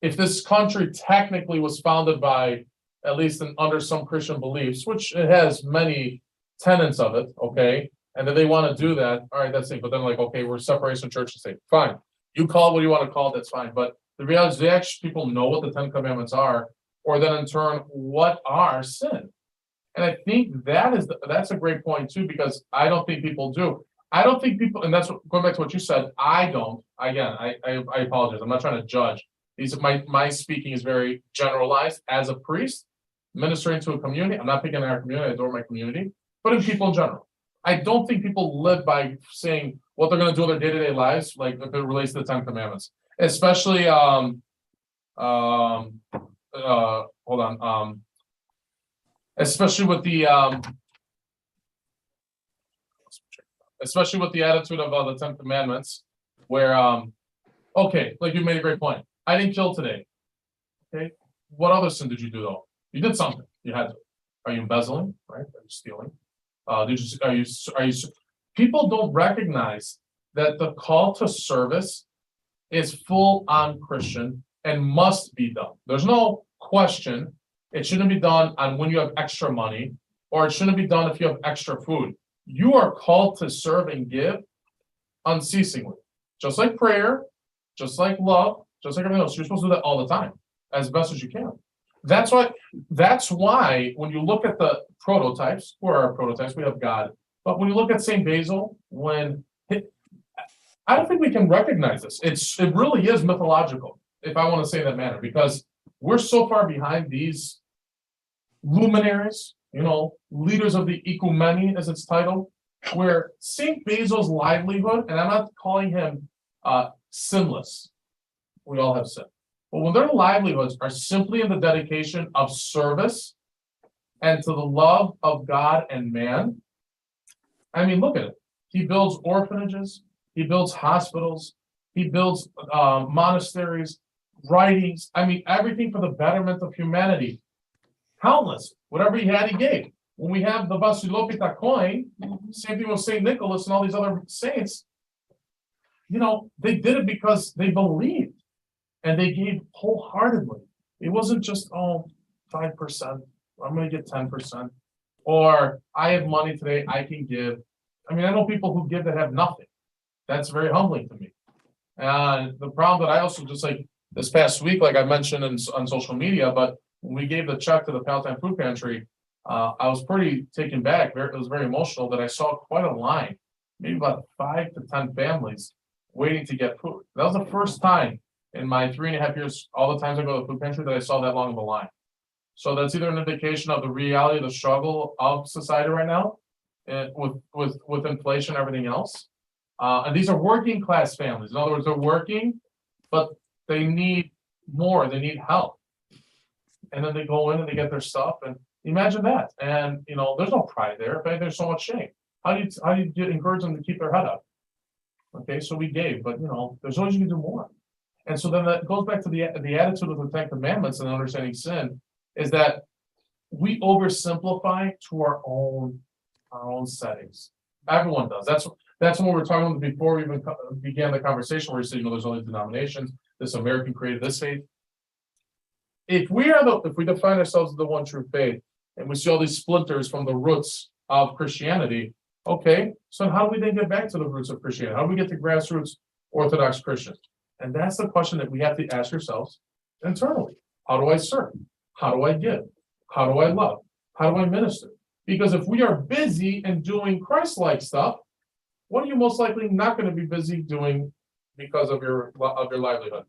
If this country technically was founded by, at least under some Christian beliefs, which it has many tenets of it, okay, and then they want to do that, all right, that's it. But then like, okay, we're separation church and state. Fine. You call it what you want to call it, that's fine. But the reality is, they actually people know what the 10 Commandments are, or then in turn, what are sin? And I think that's a great point too, because I don't think people do. I don't think people, and that's going back to what you said. I don't. Again, I apologize. I'm not trying to judge. My speaking is very generalized as a priest ministering to a community. I'm not picking on our community. I adore my community, but in people in general, I don't think people live by saying what they're going to do in their day-to-day lives, like if it relates to the 10 Commandments, especially especially with the attitude of the 10 Commandments, where okay, like you made a great point. I didn't kill today. Okay, what other sin did you do though? You did something. You had to. Are you embezzling? Right? Are you stealing? Are you? People don't recognize that the call to service is full on Christian and must be done. There's no question. It shouldn't be done on when you have extra money, or it shouldn't be done if you have extra food. You are called to serve and give unceasingly. Just like prayer, just like love, just like everything else. You're supposed to do that all the time, as best as you can. That's why when you look at the prototypes, who are our prototypes? We have God. But when you look at St. Basil, I don't think we can recognize this. It really is mythological, if I want to say that manner, because we're so far behind these luminaries, leaders of the ecumeny, as it's titled, where St. Basil's livelihood, and I'm not calling him sinless. We all have sin. But when their livelihoods are simply in the dedication of service and to the love of God and man, I mean, look at it. He builds orphanages, he builds hospitals, he builds monasteries, writings, I mean, everything for the betterment of humanity. Countless, whatever he had, he gave. When we have the Vasilopita coin, same thing with Saint Nicholas and all these other saints, you know, they did it because they believed and they gave wholeheartedly. It wasn't just, 5%, I'm gonna get 10%, or I have money today, I can give. I mean, I know people who give that have nothing. That's very humbling to me. And the problem that I also just like this past week, like I mentioned on social media, but when we gave the check to the Palatine Food Pantry, I was pretty taken back. It was very emotional that I saw quite a line, maybe about 5 to 10 families waiting to get food. That was the first time in my 3.5 years, all the times I go to the food pantry, that I saw that long of a line. So that's either an indication of the reality of the struggle of society right now, and with inflation and everything else. And these are working class families. In other words, they're working, but they need more, they need help. And then they go in and they get their stuff, and imagine that. And you know, there's no pride there. In fact, there's so much shame. How do you encourage them to keep their head up? Okay, so we gave, but you know, there's always you can do more. And so then that goes back to the attitude of the Ten Commandments and understanding sin, is that we oversimplify to our own settings. Everyone does. That's what we were talking about before we even began the conversation, where you said, you know, there's only denominations, this American created this faith. If we define ourselves as the one true faith, and we see all these splinters from the roots of Christianity, okay, so how do we then get back to the roots of Christianity? How do we get to grassroots Orthodox Christians? And that's the question that we have to ask ourselves internally. How do I serve? How do I give? How do I love? How do I minister? Because if we are busy and doing Christ-like stuff, what are you most likely not going to be busy doing because of your livelihood?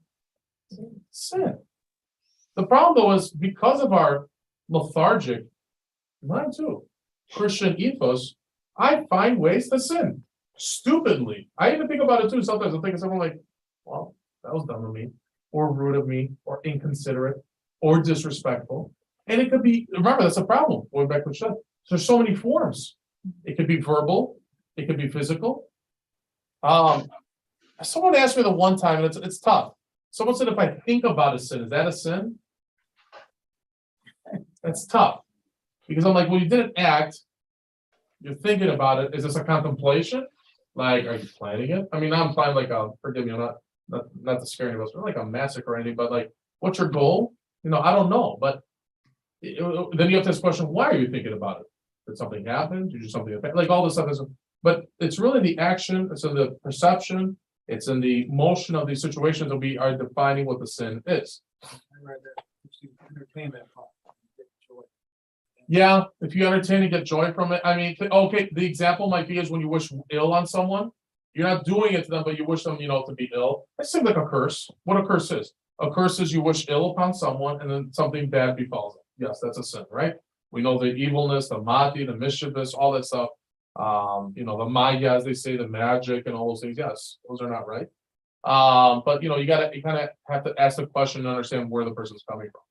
Sin. The problem though is because of our lethargic, mine too, Christian ethos, I find ways to sin stupidly. I even think about it too. Sometimes I think of someone like, well, that was dumb of me, or rude of me, or inconsiderate, or disrespectful. And it could be, remember, that's a problem. Going back to the show. There's so many forms. It could be verbal, it could be physical. Someone asked me the one time, and it's tough. Someone said, if I think about a sin, is that a sin? That's tough. Because I'm like, well, you didn't act, you're thinking about it. Is this a contemplation? Like, are you planning it? I mean, I'm planning like forgive me, I'm not to scare anybody, like a massacre or anything, but like, what's your goal? You know, I don't know. But then you have to ask the question, why are you thinking about it? Did something happen? Did you do something like all this stuff is, but it's really the action, it's in the perception, it's in the motion of these situations that we are defining what the sin is. I read that, if you entertain that thought, you get joy. Yeah, if you entertain and get joy from it, I mean, okay, the example might be is when you wish ill on someone, you're not doing it to them, but you wish them, you know, to be ill. That seems like a curse. What a curse is. A curse is you wish ill upon someone and then something bad befalls them. Yes, that's a sin, right? We know the evilness, the mati, the mischievous, all that stuff. You know, the maya, as they say, the magic and all those things. Yes, those are not right. But you know, you kind of have to ask the question and understand where the person's coming from.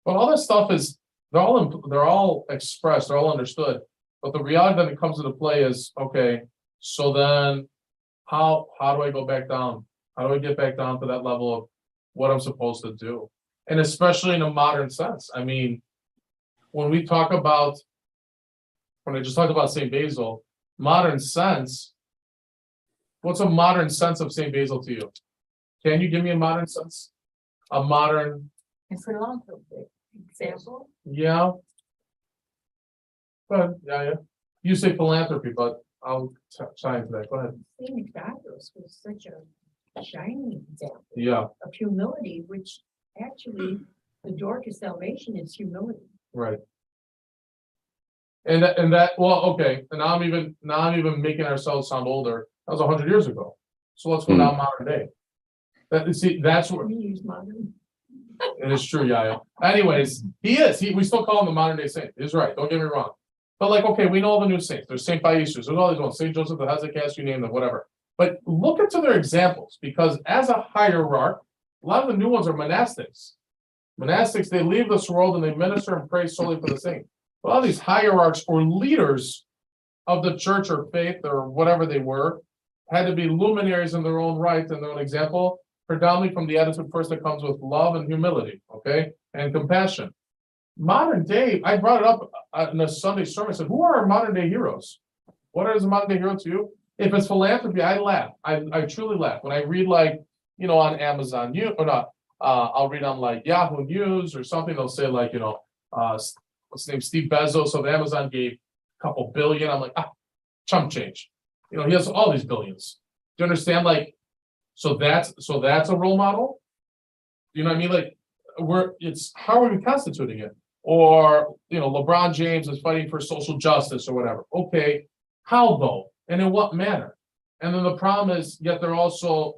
But all that stuff is, they're all expressed, they're all understood. But the reality that it comes into play is, okay, so then how do I go back down? How do I get back down to that level of what I'm supposed to do? And especially in a modern sense. I mean, when I just talked about St. Basil, modern sense, what's a modern sense of St. Basil to you? Can you give me a modern sense? A modern. And philanthropy, example, Yeah. Go ahead. Yeah. You say philanthropy, but I'll chime into that. Go ahead. St. Ignatius was such a shining example Yeah, of humility, which actually the door to salvation is humility. right. And that, well, okay, and now I'm even making ourselves sound older. That was 100 years ago. So let's go down modern day. That's where We use modern. it is true, yeah. Anyways, we still call him the modern day saint. He's right, don't get me wrong. But like, okay, we know all the new saints. There's Saint Paisius, there's all these ones, Saint Joseph the Hezekiah, you name them, whatever. But look into their examples, because as a hierarch, a lot of the new ones are monastics. Monastics, they leave this world and they minister and pray solely for the saint. A lot of these hierarchs or leaders of the church or faith or whatever they were had to be luminaries in their own right and their own example. predominantly from the attitude first that comes with love and humility, okay, and compassion. Modern day, I brought it up in a Sunday sermon. I said, who are our modern day heroes? What is a modern day hero to you? If it's philanthropy, I laugh. I truly laugh when I read, like, on Amazon News or not. I'll read on like Yahoo News or something. They'll say like, what's his name? Steve Bezos of Amazon gave a couple billion. I'm like, chump change. He has all these billions. Do you understand? Like, so that's a role model. You know what I mean? Like, it's how are we constituting it? Or LeBron James is fighting for social justice or whatever. Okay, how though? And in what manner? And then the problem is, yet they're also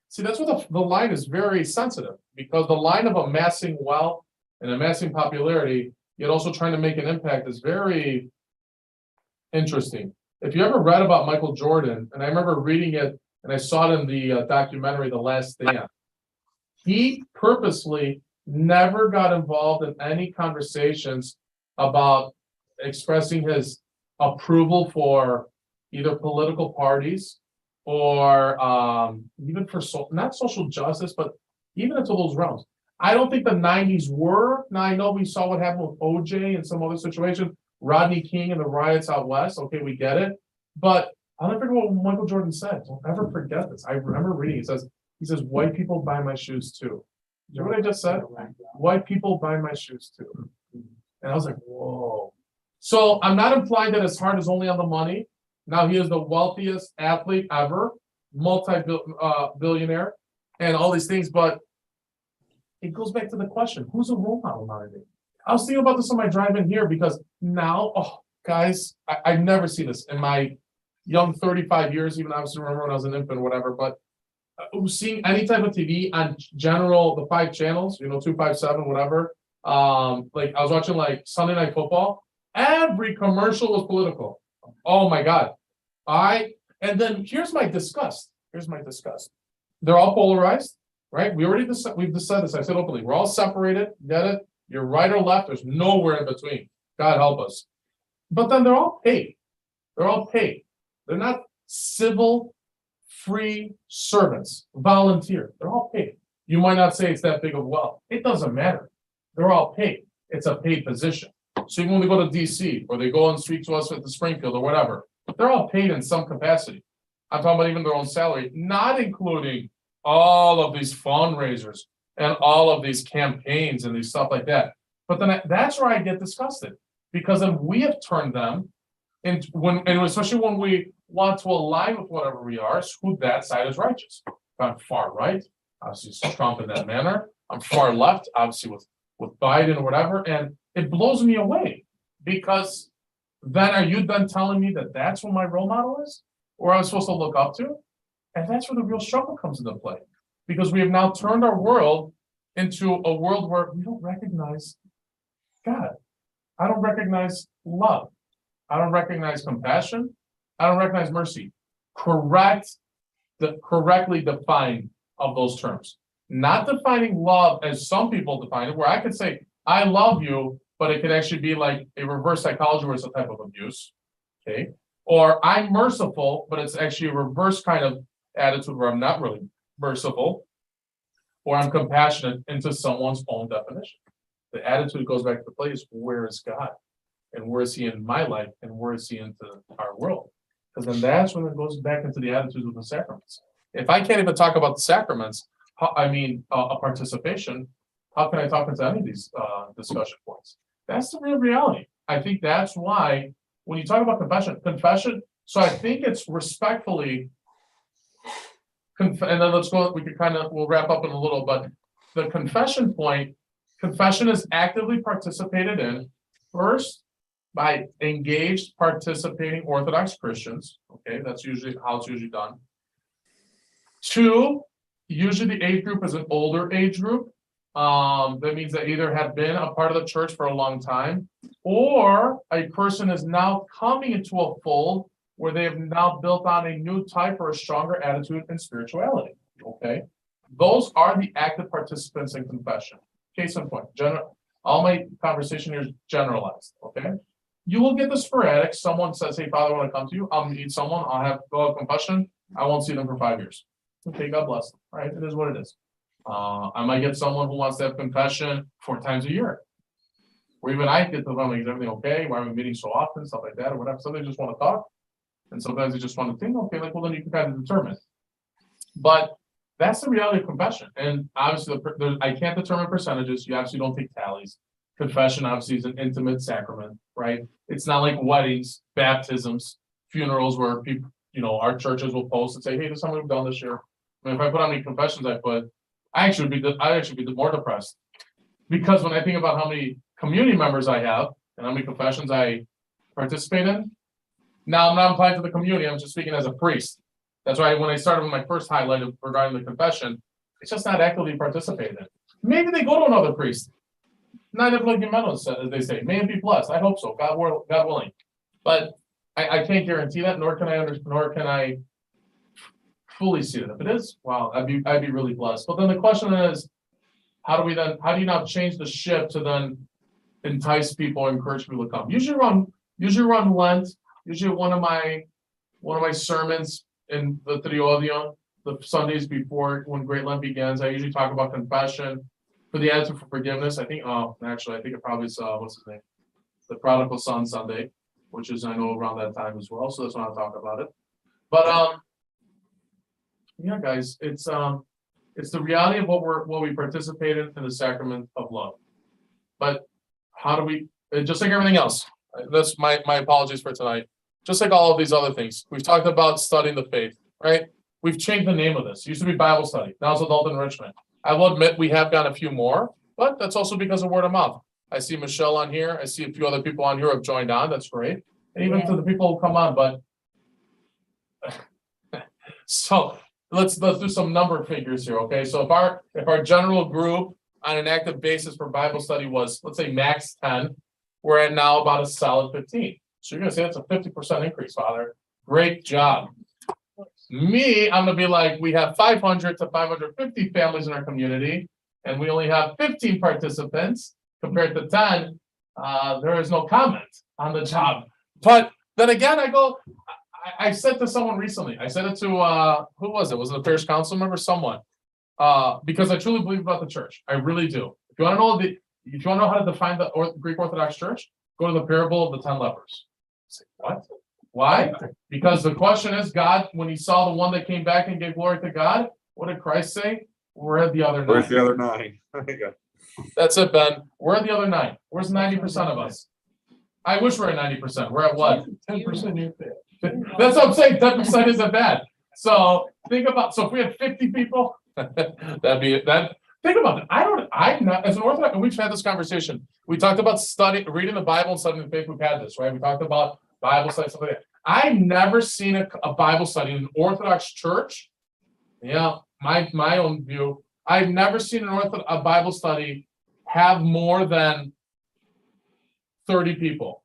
see, that's what the line is very sensitive, because the line of amassing wealth and amassing popularity, yet also trying to make an impact, is very interesting. If you ever read about Michael Jordan, and I remember reading it, and I saw it in the documentary The Last Stand, he purposely never got involved in any conversations about expressing his approval for either political parties or even for not social justice, but even into those realms. I don't think the 90s were. Now, I know we saw what happened with OJ and some other situation, Rodney King and the riots out west. Okay, we get it. But I'll never forget what Michael Jordan said. Don't ever forget this. I remember reading, he says, white people buy my shoes too. You know what I just said? White people buy my shoes too. And I was like, whoa. So I'm not implying that his heart is only on the money. Now he is the wealthiest athlete ever, multi-billionaire, and all these things. But it goes back to the question, who's a role model nowadays? I was thinking about this on my drive in here, because now, guys, I've never seen this in my young 35 years, even obviously remember when I was an infant or whatever, but seeing any type of TV on the 5 channels, 257, whatever. Like I was watching like Sunday Night Football. Every commercial was political. Oh my God. And then here's my disgust. They're all polarized, right? We've decided this. I said openly, we're all separated. Get it? You're right or left. There's nowhere in between. God help us. But then they're all paid. They're not civil, free servants, volunteer. They're all paid. You might not say it's that big of wealth. It doesn't matter. They're all paid. It's a paid position. So even when they go to DC or they go and speak to us at the Springfield or whatever, they're all paid in some capacity. I'm talking about even their own salary, not including all of these fundraisers and all of these campaigns and these stuff like that. But then that's where I get disgusted, because then we have turned them into especially when we want to align with whatever we are, who that side is righteous. If I'm far right, obviously Trump in that manner. I'm far left, obviously with Biden or whatever, and it blows me away, because then are you then telling me that that's what my role model is, or I'm supposed to look up to? And that's where the real struggle comes into play, because we have now turned our world into a world where we don't recognize God. I don't recognize love. I don't recognize compassion. I don't recognize mercy. Correctly defined of those terms. Not defining love as some people define it, where I could say, I love you, but it could actually be like a reverse psychology where it's a type of abuse. Okay. Or I'm merciful, but it's actually a reverse kind of attitude where I'm not really merciful. Or I'm compassionate into someone's own definition. The attitude goes back to the place, where is God? And where is he in my life? And where is he into our world? Because then that's when it goes back into the attitudes of the sacraments. If I can't even talk about the sacraments, a participation, how can I talk into any of these discussion points? That's the real reality. I think that's why when you talk about confession, so I think it's respectfully, and then we'll wrap up in a little, but the confession point, confession is actively participated in, first, by engaged, participating Orthodox Christians. Okay, that's usually how it's usually done. 2, usually the age group is an older age group. That means they either have been a part of the church for a long time, or a person is now coming into a fold where they have now built on a new type or a stronger attitude in spirituality. Okay, those are the active participants in confession. Case in point, all my conversation here is generalized. Okay, you will get the sporadic. Someone says, "Hey, Father, I want to come to you. I'll meet someone. I'll have confession. I won't see them for 5 years." Okay, God bless them, right? It is what it is. I might get someone who wants to have confession 4 times a year. Or even I get to them, like, is everything okay? Why are we meeting so often? Stuff like that, or whatever. Some they just want to talk. And sometimes they just want to think, okay, like, well, then you can kind of determine. But that's the reality of confession. And obviously, I can't determine percentages. You obviously don't take tallies. Confession obviously is an intimate sacrament, right? It's not like weddings, baptisms, funerals where people, our churches will post and say, hey, this is how we've done this year. I mean, if I put how many confessions I put, I'd actually be more depressed. Because when I think about how many community members I have and how many confessions I participate in, now I'm not applied to the community, I'm just speaking as a priest. That's why when I started with my first highlight regarding the confession, it's just not actively participated in. Maybe they go to another priest. Not implementos, as they say. May it be blessed. I hope so. God willing. But I can't guarantee that, nor can I fully see it. If it is, wow, I'd be really blessed. But then the question is, how do you now change the ship to then entice people, encourage people to come? Usually run Lent. Usually one of my sermons in the Triodion, the Sundays before when Great Lent begins, I usually talk about confession. For the attitude for forgiveness, I think it probably is, what's his name? The Prodigal Son Sunday, which is, I know, around that time as well. So that's when I'll talk about it. But, yeah, guys, it's the reality of what we participate in the sacrament of love. But how do we, just like everything else, that's my apologies for tonight. Just like all of these other things, we've talked about studying the faith, right? We've changed the name of this. It used to be Bible study. Now it's adult enrichment. I will admit we have got a few more, but that's also because of word of mouth. I see Michelle on here. I see a few other people on here who have joined on. That's great. And even to the people who come on, but so let's do some number figures here. Okay. So if our general group on an active basis for Bible study was, let's say, max 10, we're at now about a solid 15. So you're gonna say that's a 50% increase, Father. Great job. Me, I'm gonna be like, we have 500 to 550 families in our community, and we only have 15 participants compared to 10. There is no comment on the job. But then again, I said to someone recently, I said it to who was it? Was it a parish council member? Someone. Because I truly believe about the church. I really do. If you want to know how to define the Greek Orthodox Church, go to the parable of the 10 lepers. Say, what? Why? Because the question is, God, when he saw the one that came back and gave glory to God, what did Christ say? Where are the other 9? Where's the other 9? That's it, Ben. Where are the other 9? Where's 90% of us? I wish we're at 90%. We're at what? 10% That's what I'm saying. 10% isn't bad. So think about, so if we had 50 people, that'd be that. Think about it. I'm not, as an Orthodox, and we've had this conversation. We talked about reading the Bible and studying the faith. We've had this, right? We talked about Bible study, stuff like that. I've never seen a Bible study in an Orthodox church. Yeah, my own view. I've never seen a Bible study have more than 30 people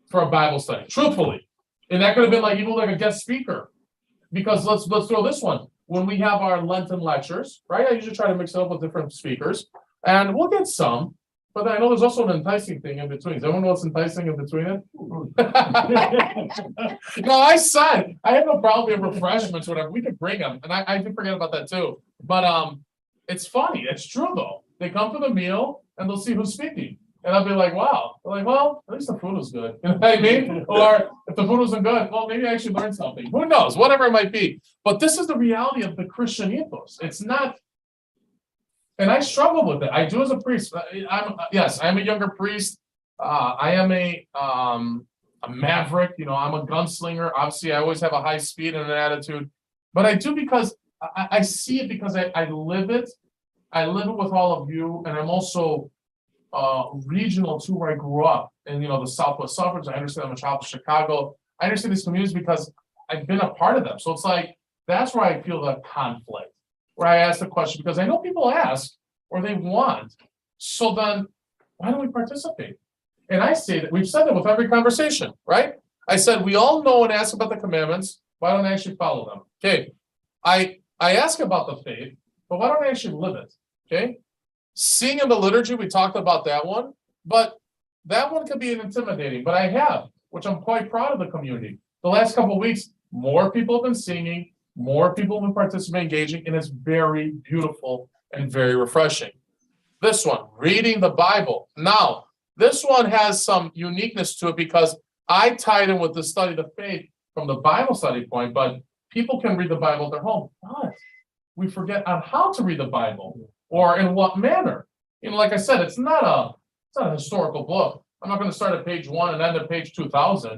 for a Bible study, truthfully. And that could have been like even like a guest speaker. Because let's throw this one. When we have our Lenten lectures, right? I usually try to mix it up with different speakers. And we'll get some, but I know there's also an enticing thing in between. Does anyone know what's enticing in between it? No, I said I have no problem with refreshments, whatever. We could bring them. And I did forget about that too. But it's funny. It's true though. They come for the meal and they'll see who's speaking. And I'll be like, wow. They're like, well, at least the food was good. You know what I mean? Or if the food wasn't good, well, maybe I actually learned something. Who knows? Whatever it might be. But this is the reality of the Christian ethos. It's not, and I struggle with it. I do as a priest. I'm a younger priest. I am a maverick. I'm a gunslinger. Obviously, I always have a high speed and an attitude. But I do because I see it because I live it. I live it with all of you. And I'm also regional to where I grew up in the Southwest suburbs. I understand I'm a child of Chicago. I understand these communities because I've been a part of them. So it's like that's where I feel that conflict, where I ask the question because I know people ask or they want. So then why don't we participate? And I say that we've said that with every conversation, right? I said we all know and ask about the commandments. Why don't I actually follow them? Okay. I ask about the faith, but why don't I actually live it? Okay. Seeing in the liturgy, we talked about that one, but that one could be intimidating. But which I'm quite proud of the community. The last couple of weeks, more people have been singing, More people will participate engaging, and it's very beautiful and very refreshing. This one, reading the Bible. Now, this one has some uniqueness to it because I tied in with the study of faith from the Bible study point, but people can read the Bible at their home. But we forget on how to read the Bible or in what manner. Like I said, it's not a historical book. I'm not going to start at page 1 and end at page 2000.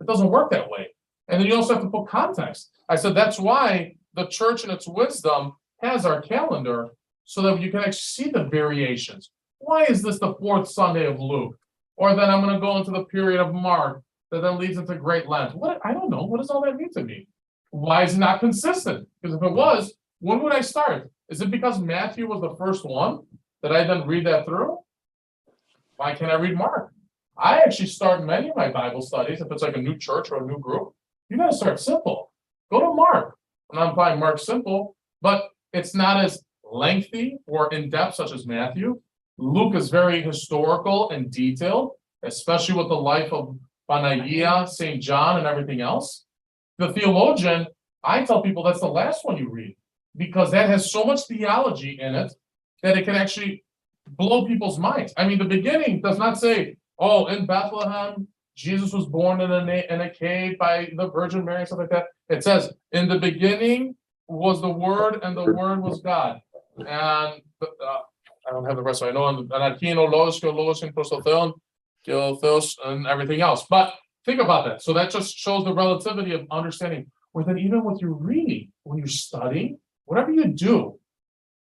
It doesn't work that way. And then you also have to put context. I said that's why the church in its wisdom has our calendar so that you can actually see the variations. Why is this the 4th Sunday of Luke? Or then I'm going to go into the period of Mark that then leads into Great Lent. What? I don't know. What does all that mean to me? Why is it not consistent? Because if it was, when would I start? Is it because Matthew was the first one that I then read that through? Why can't I read Mark? I actually start many of my Bible studies, if it's like a new church or a new group, you got to start simple. Go to Mark. I'm not implying Mark's simple, but it's not as lengthy or in-depth such as Matthew. Luke is very historical and detailed, especially with the life of Panagia, St. John, and everything else. The theologian, I tell people that's the last one you read, because that has so much theology in it that it can actually blow people's minds. I mean, the beginning does not say, oh, in Bethlehem, Jesus was born in a cave by the Virgin Mary, and stuff like that. It says, in the beginning was the Word, and the Word was God. And I don't have the rest of it. I know Anarchino, Logos, and Prosotheon, Theos, and everything else. But think about that. So that just shows the relativity of understanding. Or then even with your reading, when you're studying, whatever you do,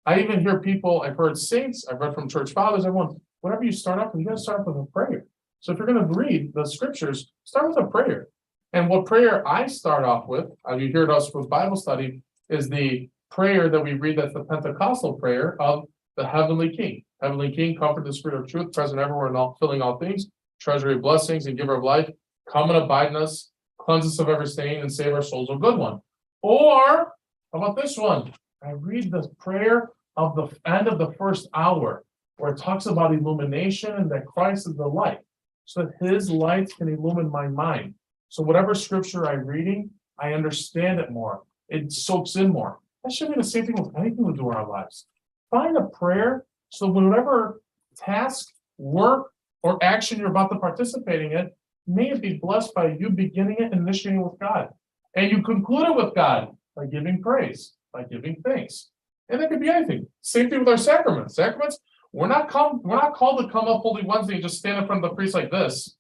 I even hear people, I've heard saints, I've read from church fathers, everyone, whatever you start off with, you got to start off with a prayer. So if you're going to read the scriptures, start with a prayer. And what prayer I start off with, you heard us with Bible study, is the prayer that we read, that's the Pentecostal prayer of the Heavenly King. Heavenly King, comfort the Spirit of truth, present everywhere and all, filling all things, treasury of blessings and giver of life, come and abide in us, cleanse us of every stain, and save our souls, a good one. Or, how about this one? I read the prayer of the end of the first hour, where it talks about illumination and that Christ is the light, so that his light can illumine my mind. So whatever scripture I'm reading, I understand it more. It soaks in more. That should be the same thing with anything we do in our lives. Find a prayer so whatever task, work, or action you're about to participate in, may it be blessed by you beginning it and initiating with God. And you conclude it with God by giving praise, by giving thanks. And that could be anything. Same thing with our sacraments. Sacraments, we're not called to come up Holy Wednesday and just stand in front of the priest like this.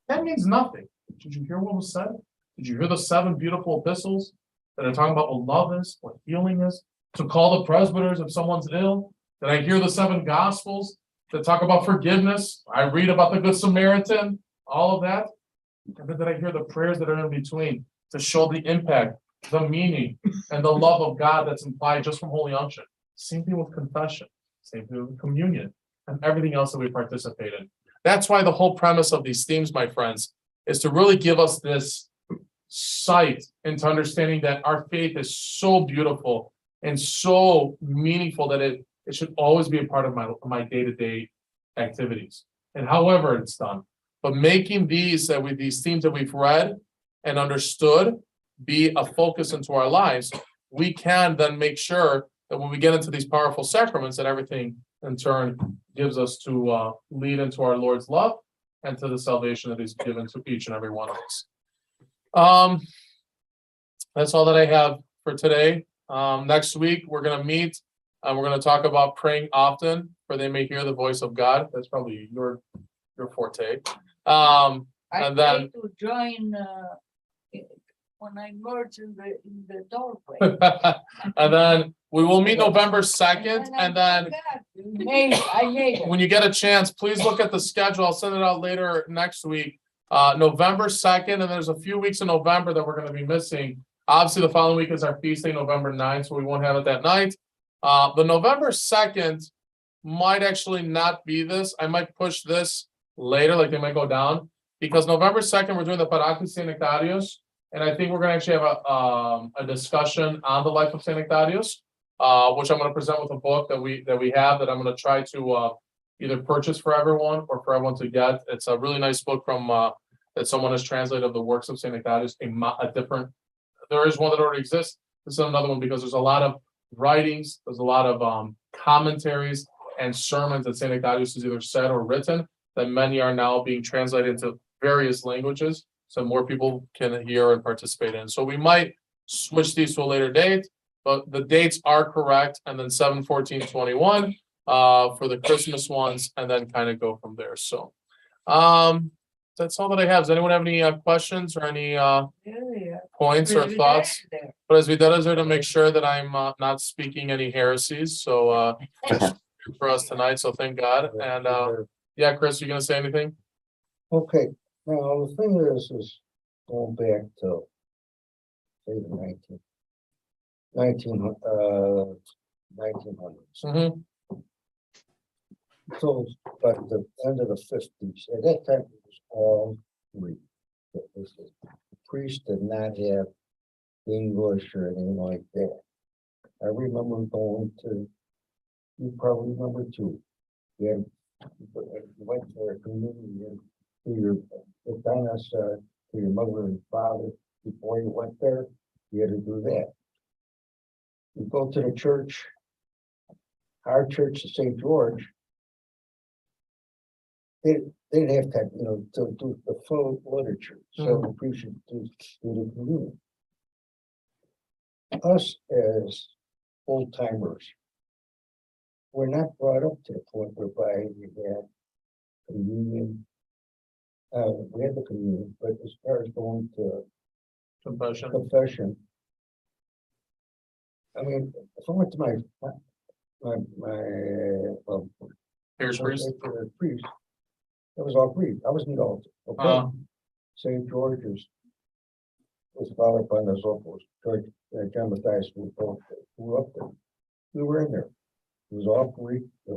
That means nothing. Did you hear what was said? Did you hear the 7 beautiful epistles that are talking about what love is, what healing is? To call the presbyters if someone's ill? Did I hear the 7 gospels that talk about forgiveness? I read about the Good Samaritan, all of that. And then did I hear the prayers that are in between to show the impact, the meaning, and the love of God that's implied just from Holy Unction? Same thing with confession. Same thing with communion and everything else that we participate in. That's why the whole premise of these themes, my friends, is to really give us this sight into understanding that our faith is so beautiful and so meaningful that it should always be a part of my day-to-day activities. And however it's done, but making these themes that we've read and understood be a focus into our lives, we can then make sure that when we get into these powerful sacraments, that everything in turn gives us to lead into our Lord's love and to the salvation that he's given to each and every one of us. That's all that I have for today. Next week, we're going to meet and we're going to talk about praying often, for they may hear the voice of God. That's probably your forte. I And try then to join when I merge in the doorway. and then we will meet November 2nd, and then I made it. when you get a chance, please look at the schedule. I'll send it out later next week. November 2nd, and there's a few weeks in November that we're going to be missing. Obviously, the following week is our feast day, November 9th, so we won't have it that night. The November 2nd might actually not be this. I might push this later, like they might go down, because November 2nd, we're doing the Paraclis Sanitarios, and I think we're going to actually have a discussion on the life of Saint Nectarios, which I'm going to present with a book that we have that I'm going to try to either purchase for everyone or for everyone to get. It's a really nice book from that someone has translated of the works of Saint Nectarios. A different, there is one that already exists, this is another one because there's a lot of writings, there's a lot of commentaries and sermons that Saint Ignatius has either said or written that many are now being translated into various languages, so more people can hear and participate in. So we might switch these to a later date, but the dates are correct, and then 7/14/21 for the Christmas ones, and then kind of go from there. So that's all that I have. Does anyone have any questions or any Yeah. points or Pretty thoughts? bad there. But as we did, is there to make sure that I'm not speaking any heresies. So just for us tonight. So thank God. And yeah, Chris, you gonna say anything? Okay, now the thing is going back to say the 1900s. Mm-hmm. So, by the end of the 50s, at that time, it was all Greek. The priests did not have English or anything like that. I remember going to, you probably remember too. You went to a communion to your to your mother and father before you went there. You had to do that. You go to the church, our church of St. George. They didn't have time, to do the full literature, so the priest should do the communion. Us as old timers, we're not brought up to the point whereby we had communion. We had the communion, but as far as going to confession, I mean, if I went to my Here's priest. priest, it was all Greek. I was an adult. Okay. St. George's was Father Panazopoulos, George John Matthias, we both grew up there. We were in there. It was all Greek. We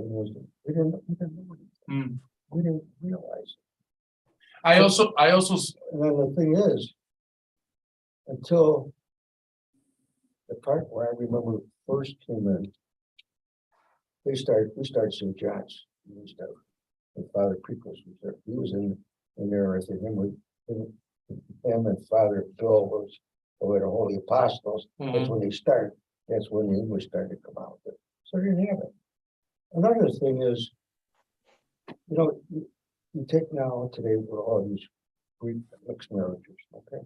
didn't know anything. We didn't realize it. I also And then the thing is, until the part where I remember first came in, we started St. John's. We started, and Father Prickles was there. He was in there, I think, him and Father Bill was over the Holy Apostles. That's when they started. That's when the English started to come out. So they didn't have it. Another thing is, you take now today with all these Greek mixed marriages, okay?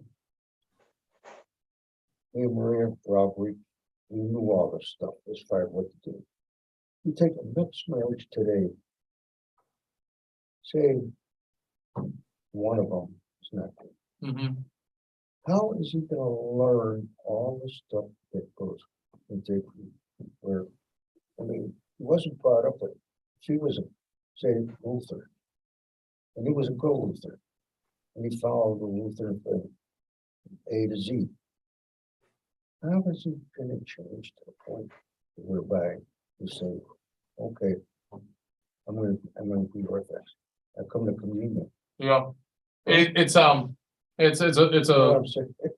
Me and Maria were all Greek. We knew all this stuff as far as what to do. You take a mixed marriage today, say one of them is not good. How is he gonna learn all the stuff that goes into where, I mean, he wasn't brought up with, she was say Luther, and he was a good Luther, and he followed the Lutheran thing, A to Z. How is he gonna change to the point whereby you say, okay, I'm gonna be Orthodox. I come to communion. Yeah, it's a I'm saying?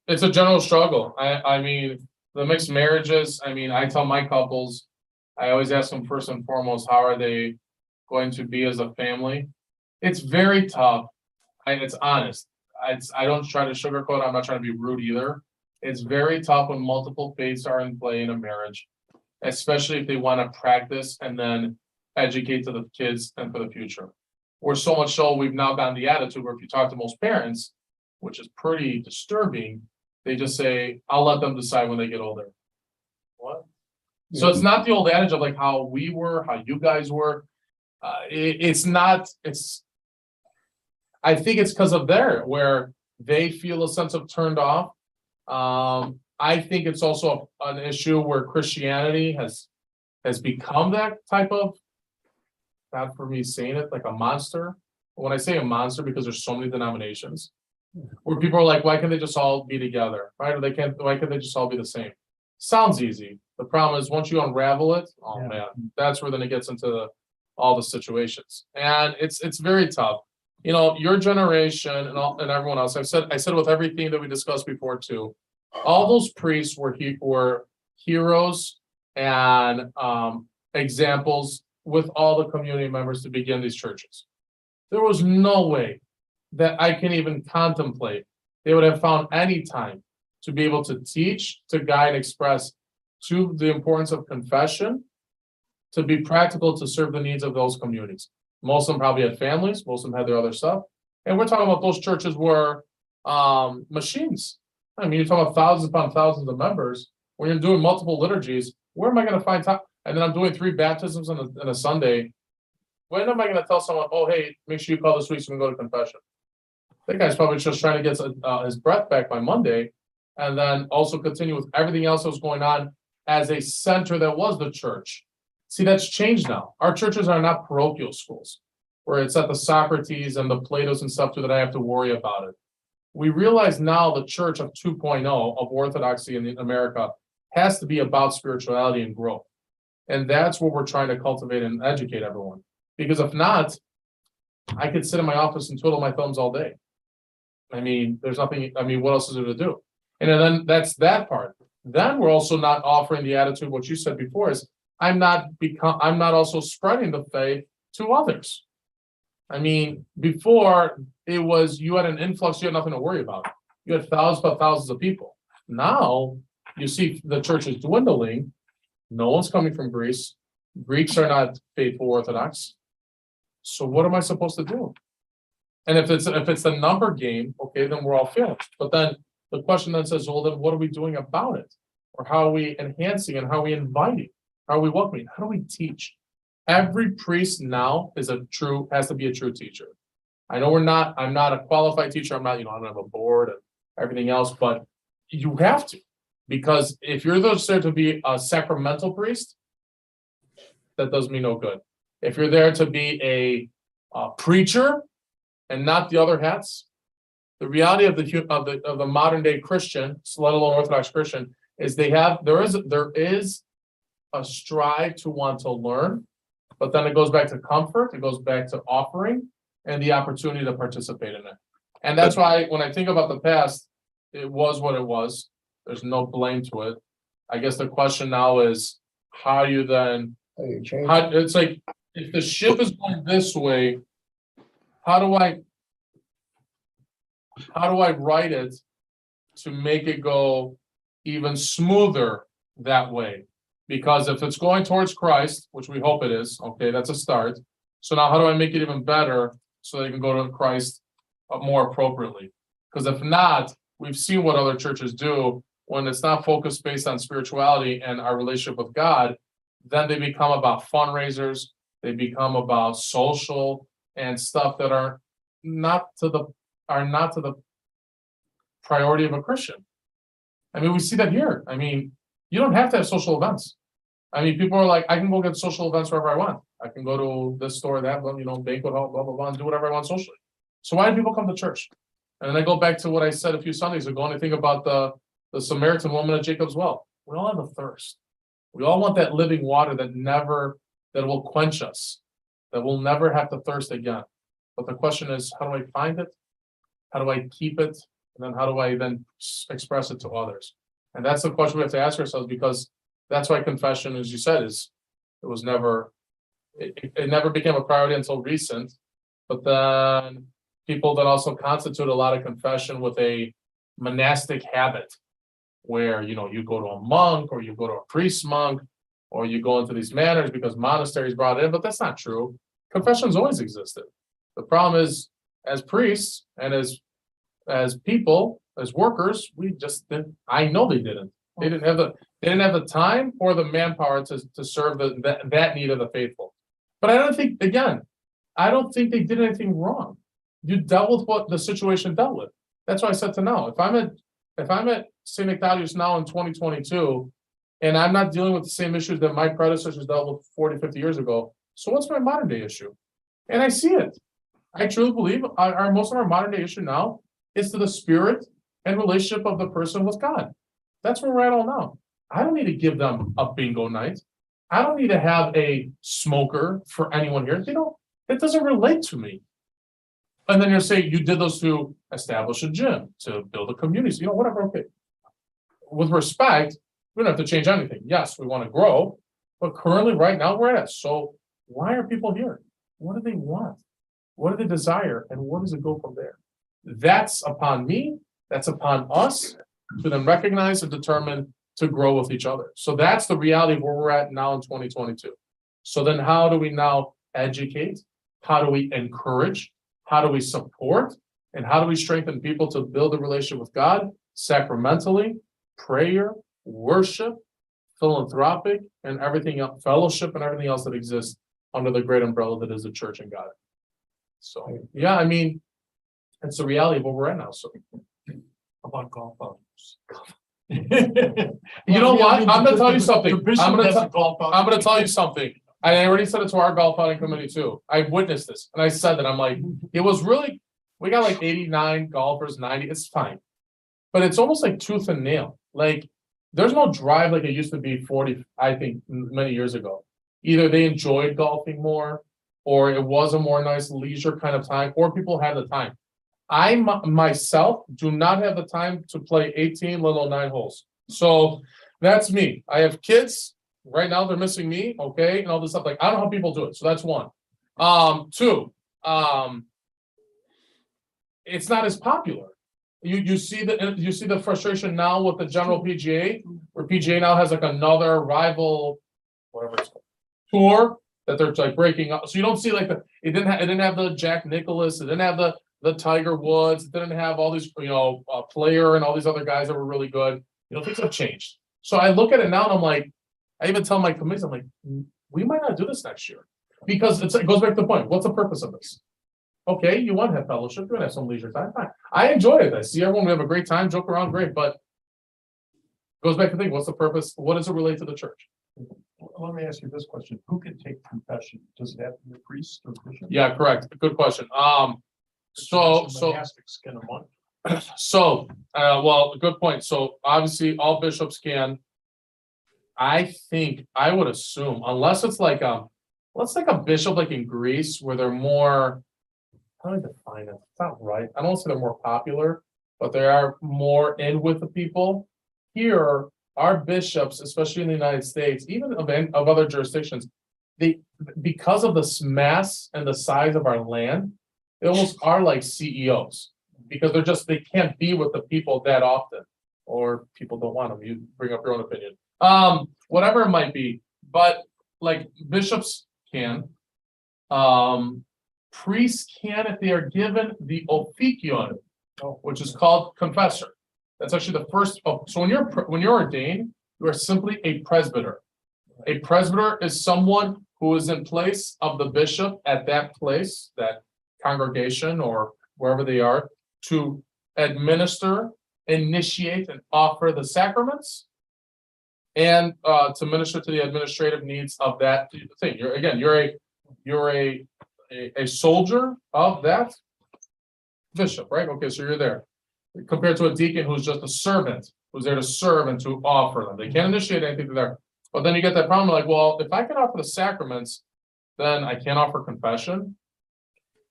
it's a general struggle. I mean, the mixed marriages, I mean, I tell my couples, I always ask them first and foremost, how are they going to be as a family? It's very tough. It's honest. I don't try to sugarcoat. I'm not trying to be rude either. It's very tough when multiple faiths are in play in a marriage, especially if they want to practice and then educate to the kids and for the future. Or so much so, we've now gotten the attitude where if you talk to most parents, which is pretty disturbing, they just say, I'll let them decide when they get older. What? So it's not the old adage of like how we were, how you guys were. It's not, I think it's because of where they feel a sense of turned off. I think it's also an issue where Christianity has become that type of, not for me saying it, like a monster. When I say a monster, because there's so many denominations, where people are like, why can't they just all be together, right? Or why can't they just all be the same? Sounds easy. The problem is once you unravel it, man, that's where then it gets into all the situations, and it's very tough. Your generation and everyone else. I said with everything that we discussed before too. All those priests were heroes and examples with all the community members to begin these churches. There was no way that I can even contemplate they would have found any time to be able to teach, to guide, express to the importance of confession, to be practical to serve the needs of those communities. Most of them probably had families, most of them had their other stuff. And we're talking about those churches were machines. I mean, you're talking about thousands upon thousands of members. When you're doing multiple liturgies, where am I going to find time? And then I'm doing 3 baptisms in a Sunday. When am I going to tell someone, oh, hey, make sure you call this week so we can go to confession? That guy's probably just trying to get his breath back by Monday, and then also continue with everything else that was going on as a center that was the church. See, that's changed now. Our churches are not parochial schools, where it's at the Socrates and the Platos and stuff too that I have to worry about it. We realize now the church of 2.0 of orthodoxy in America has to be about spirituality and growth. And that's what we're trying to cultivate and educate everyone. Because if not, I could sit in my office and twiddle my thumbs all day. I mean, there's nothing, I mean, what else is there to do? And then that's that part. Then we're also not offering the attitude, what you said before is, I'm not also spreading the faith to others. I mean, before it was, you had an influx, you had nothing to worry about. You had thousands of people. Now you see the church is dwindling. No one's coming from Greece. Greeks are not faithful Orthodox. So what am I supposed to do? And if it's the number game, okay, then we're all failing. But then the question then says, well, then what are we doing about it? Or how are we enhancing and how are we inviting? How are we welcoming? How do we teach? Every priest now has to be a true teacher. I know I'm not a qualified teacher. I don't have a board and everything else, but you have to. Because if you're there to be a sacramental priest, that does me no good. If you're there to be a preacher and not the other hats, the reality of the modern day Christian, let alone Orthodox Christian, is there is a strive to want to learn, but then it goes back to comfort, it goes back to offering and the opportunity to participate in it. And that's why when I think about the past, it was what it was. There's no blame to it. I guess the question now is how you then, How you change? it's like, if the ship is going this way, how do I write it to make it go even smoother that way? Because if it's going towards Christ, which we hope it is, okay, that's a start. So now how do I make it even better so they can go to Christ more appropriately? Because if not, we've seen what other churches do when it's not focused based on spirituality and our relationship with God, then they become about fundraisers, they become about social and stuff that are not to the priority of a Christian. I mean, we see that here. I mean, you don't have to have social events. I mean, people are like, I can go get social events wherever I want. I can go to this store, that one, banquet hall, blah, blah, blah, and do whatever I want socially. So why do people come to church? And then I go back to what I said a few Sundays ago, and I think about the Samaritan woman at Jacob's well. We all have a thirst. We all want that living water that will quench us, that we'll never have to thirst again. But the question is, how do I find it? How do I keep it? And then how do I then express it to others? And that's the question we have to ask ourselves, because that's why confession, as you said, it never became a priority until recent. But then people that also constitute a lot of confession with a monastic habit, where you go to a monk or you go to a priest monk or you go into these manners because monasteries brought it in, but that's not true. Confessions always existed. The problem is, as priests and as people, as workers, we just didn't. I know they didn't. They didn't have the time or the manpower to serve that need of the faithful. But I don't think they did anything wrong. You dealt with what the situation dealt with. That's why I said to now, if I'm at St. Nectarius now in 2022, and I'm not dealing with the same issues that my predecessors dealt with 40, 50 years ago, so what's my modern day issue? And I see it. I truly believe most of our modern day issue now is to the spirit and relationship of the person with God. That's where we're at all now. I don't need to give them a bingo night. I don't need to have a smoker for anyone here. It doesn't relate to me. And then you're saying you did those to establish a gym, to build a community, whatever, okay. With respect, we don't have to change anything. Yes, we want to grow, but currently right now we're at it. So why are people here? What do they want? What do they desire? And where does it go from there? That's upon me. That's upon us. to then recognize and determine to grow with each other. So that's the reality of where we're at now in 2022. So then how do we now educate? How do we encourage? How do we support? And how do we strengthen people to build a relationship with God sacramentally, prayer, worship, philanthropic, and everything else, fellowship and everything else that exists under the great umbrella that is the church and God. So, yeah, I mean, it's the reality of where we're at now, so. About golf outings. You know what? I'm gonna tell you something. I'm gonna tell you something. I already said it to our golf outing committee too. I witnessed this and I said that I'm like, it was really, we got like 89 golfers, 90, it's fine. But it's almost like tooth and nail. Like, there's no drive like it used to be 40, I think, many years ago. Either they enjoyed golfing more, or it was a more nice leisure kind of time, or people had the time. I myself do not have the time to play 18, let alone 9 holes. So that's me. I have kids right now, they're missing me, okay, and all this stuff. Like, I don't know how people do it. So that's one. Two, it's not as popular. You see the frustration now with the general PGA, where PGA now has like another rival, whatever it's called, tour that they're like breaking up. So you don't see like it didn't have the Jack Nicklaus, it didn't have the Tiger Woods, it didn't have all these, Player and all these other guys that were really good. Things have changed. So I look at it now and I'm like, I even tell my committees, I'm like, we might not do this next year. Because it goes back to the point, what's the purpose of this? Okay, you want to have fellowship, you want to have some leisure time, fine. I enjoy it. I see everyone, we have a great time, joke around, great, but goes back to think, what's the purpose? What does it relate to the church? Let me ask you this question. Who can take confession? Does it have to be a priest or bishop? Yeah, correct. Good question. So, Monastics can among. well, good point. So obviously all bishops can. I think, I would assume, unless it's like a bishop like in Greece where they're more, how do I define it? It's not right. I don't want to say they're more popular, but they are more in with the people. Here, our bishops, especially in the United States, even of other jurisdictions, because of the mass and the size of our land, they almost are like CEOs because they can't be with the people that often, or people don't want them. You bring up your own opinion. Whatever it might be, but like bishops can, priests can if they are given the officium, which is called confessor. That's actually the first. So when you're ordained, you are simply a presbyter. A presbyter is someone who is in place of the bishop at that place, that congregation or wherever they are, to administer, initiate, and offer the sacraments, and to minister to the administrative needs of that thing. You're a soldier of that bishop, right? Okay, so you're there. Compared to a deacon who's just a servant, who's there to serve and to offer them. They can't initiate anything to there. But then you get that problem like, well, if I can offer the sacraments, then I can't offer confession.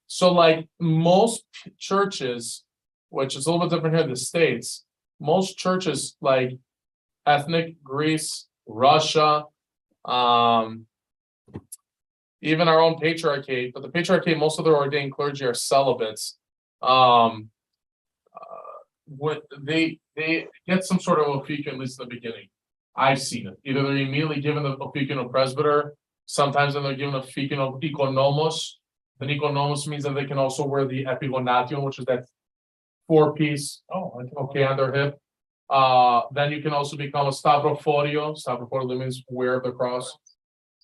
So like most churches, which is a little bit different here in the States, most churches like ethnic Greece, Russia, even our own patriarchate, but the patriarchate, most of their ordained clergy are celibates. What they get some sort of officium, at least in the beginning. I've seen it. Either they're immediately given the officium of presbyter, sometimes then they're given a officium of ikonomos. The ikonomos means that they can also wear the epigonation, which is that 4-piece, on their hip. Then you can also become a stavroforio. Stavroforio means wear the cross,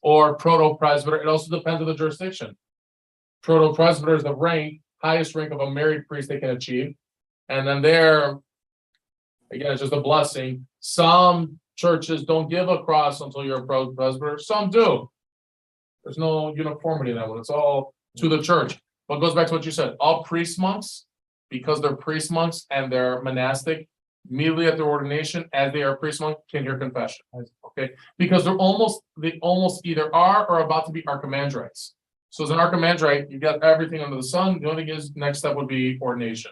or proto-presbyter. It also depends on the jurisdiction. Proto-presbyter is the highest rank of a married priest they can achieve. And then there, again, it's just a blessing. Some churches don't give a cross until you're a proto-presbyter. Some do. There's no uniformity in that one. It's all to the church. But it goes back to what you said. All priest monks, because they're priest monks and they're monastic, immediately at their ordination, as they are priest monk, can hear confession. Okay, because they almost either are or about to be archimandrites. So as an archimandrite, you got everything under the sun. The only thing is, next step would be ordination.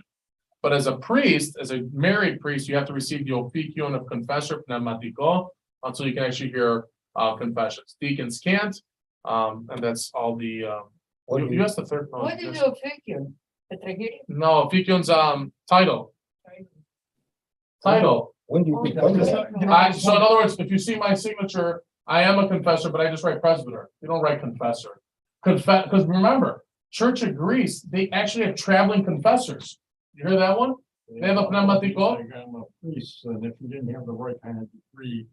But as a priest, as a married priest, you have to receive the officium of confessor pneumatico until you can actually hear confessions. Deacons can't, and that's all the. You asked the third. What is your figure? The tragedy? No, officium's title. Title. When do you Oh, become yeah. that? So in other words, if you see my signature, I am a confessor, but I just write presbyter. You don't write confessor. Because remember, Church of Greece, they actually have traveling confessors. You hear that one? They have a pneumatico? I'm a priest, and if you didn't have the right kind of degree,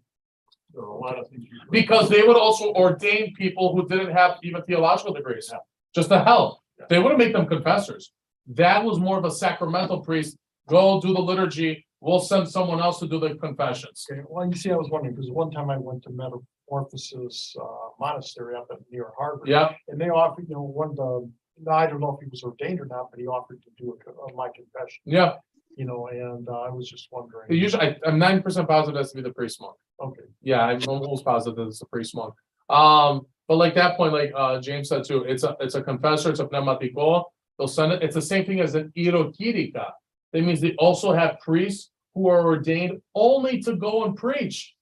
there are a lot of things. Because they would also ordain people who didn't have even theological degrees, just to help. They wouldn't make them confessors. That was more of a sacramental priest. Go do the liturgy. We'll send someone else to do the confessions. Okay, well, you see, I was wondering, because one time I went to Metamorphosis Monastery up near Harvard. Yeah, And they offered, one of the, I don't know if he was ordained or not, but he offered to do my confession, yeah. and I was just wondering. Usually, I'm 90% positive that's to be the priest monk. Okay, Yeah, I'm almost positive that it's a priest monk. But like that point, like James said too, it's a confessor, it's a pneumatico. They'll send it. It's the same thing as an irokirika. That means they also have priests who are ordained only to go and preach.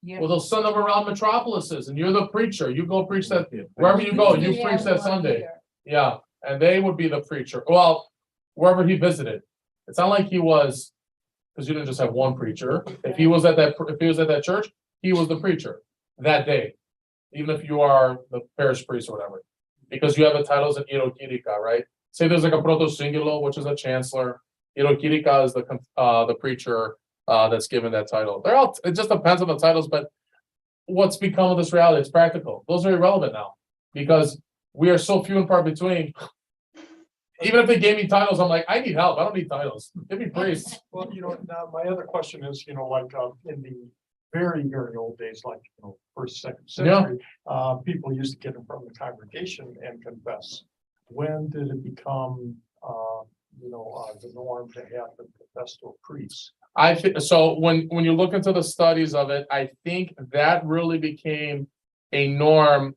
Yeah. Well, they'll send them around metropolises, and you're the preacher. You go preach that wherever you go. You Usually preach that have one Sunday. here. Yeah, and they would be the preacher. Well, wherever he visited. It's not like he was, because you didn't just have one preacher. If he was at that church, he was the preacher that day. Even if you are the parish priest or whatever. Because you have the titles in irokirika, right? Say there's like a protosingulo, which is a chancellor. Irokirika is the preacher that's given that title. They're all, it just depends on the titles, but what's become of this reality? It's practical. Those are irrelevant now because we are so few and far between. Even if they gave me titles, I'm like, I need help. I don't need titles. Give me priests. well, now my other question is, like, in the very, very old days, like, first, second century, people used to get in front of the congregation and confess. When did it become, the norm to have them confess to a priest? I think so. When you look into the studies of it, I think that really became a norm.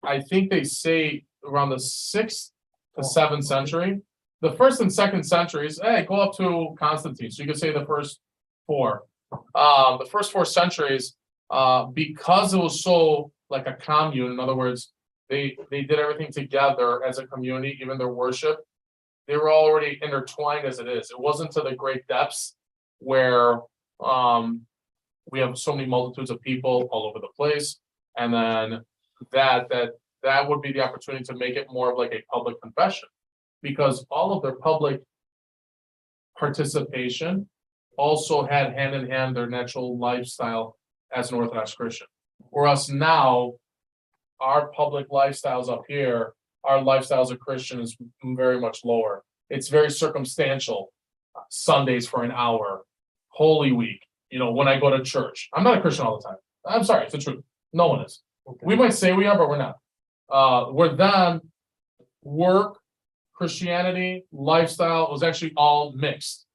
I think they say around the 6th to 7th century. The first and second centuries, go up to Constantine. So you could say the first 4. The first 4 centuries, because it was so like a commune. In other words, they did everything together as a community, even their worship. They were already intertwined as it is. It wasn't to the great depths where we have so many multitudes of people all over the place, and then that would be the opportunity to make it more of like a public confession, because all of their public participation also had hand in hand their natural lifestyle as an Orthodox Christian. Whereas now, our public lifestyles up here, our lifestyles of Christians is very much lower. It's very circumstantial. Sundays for an hour, Holy Week, when I go to church. I'm not a Christian all the time. I'm sorry, it's the truth. No one is. Okay. We might say we are, but we're not. We're then work, Christianity, lifestyle was actually all mixed.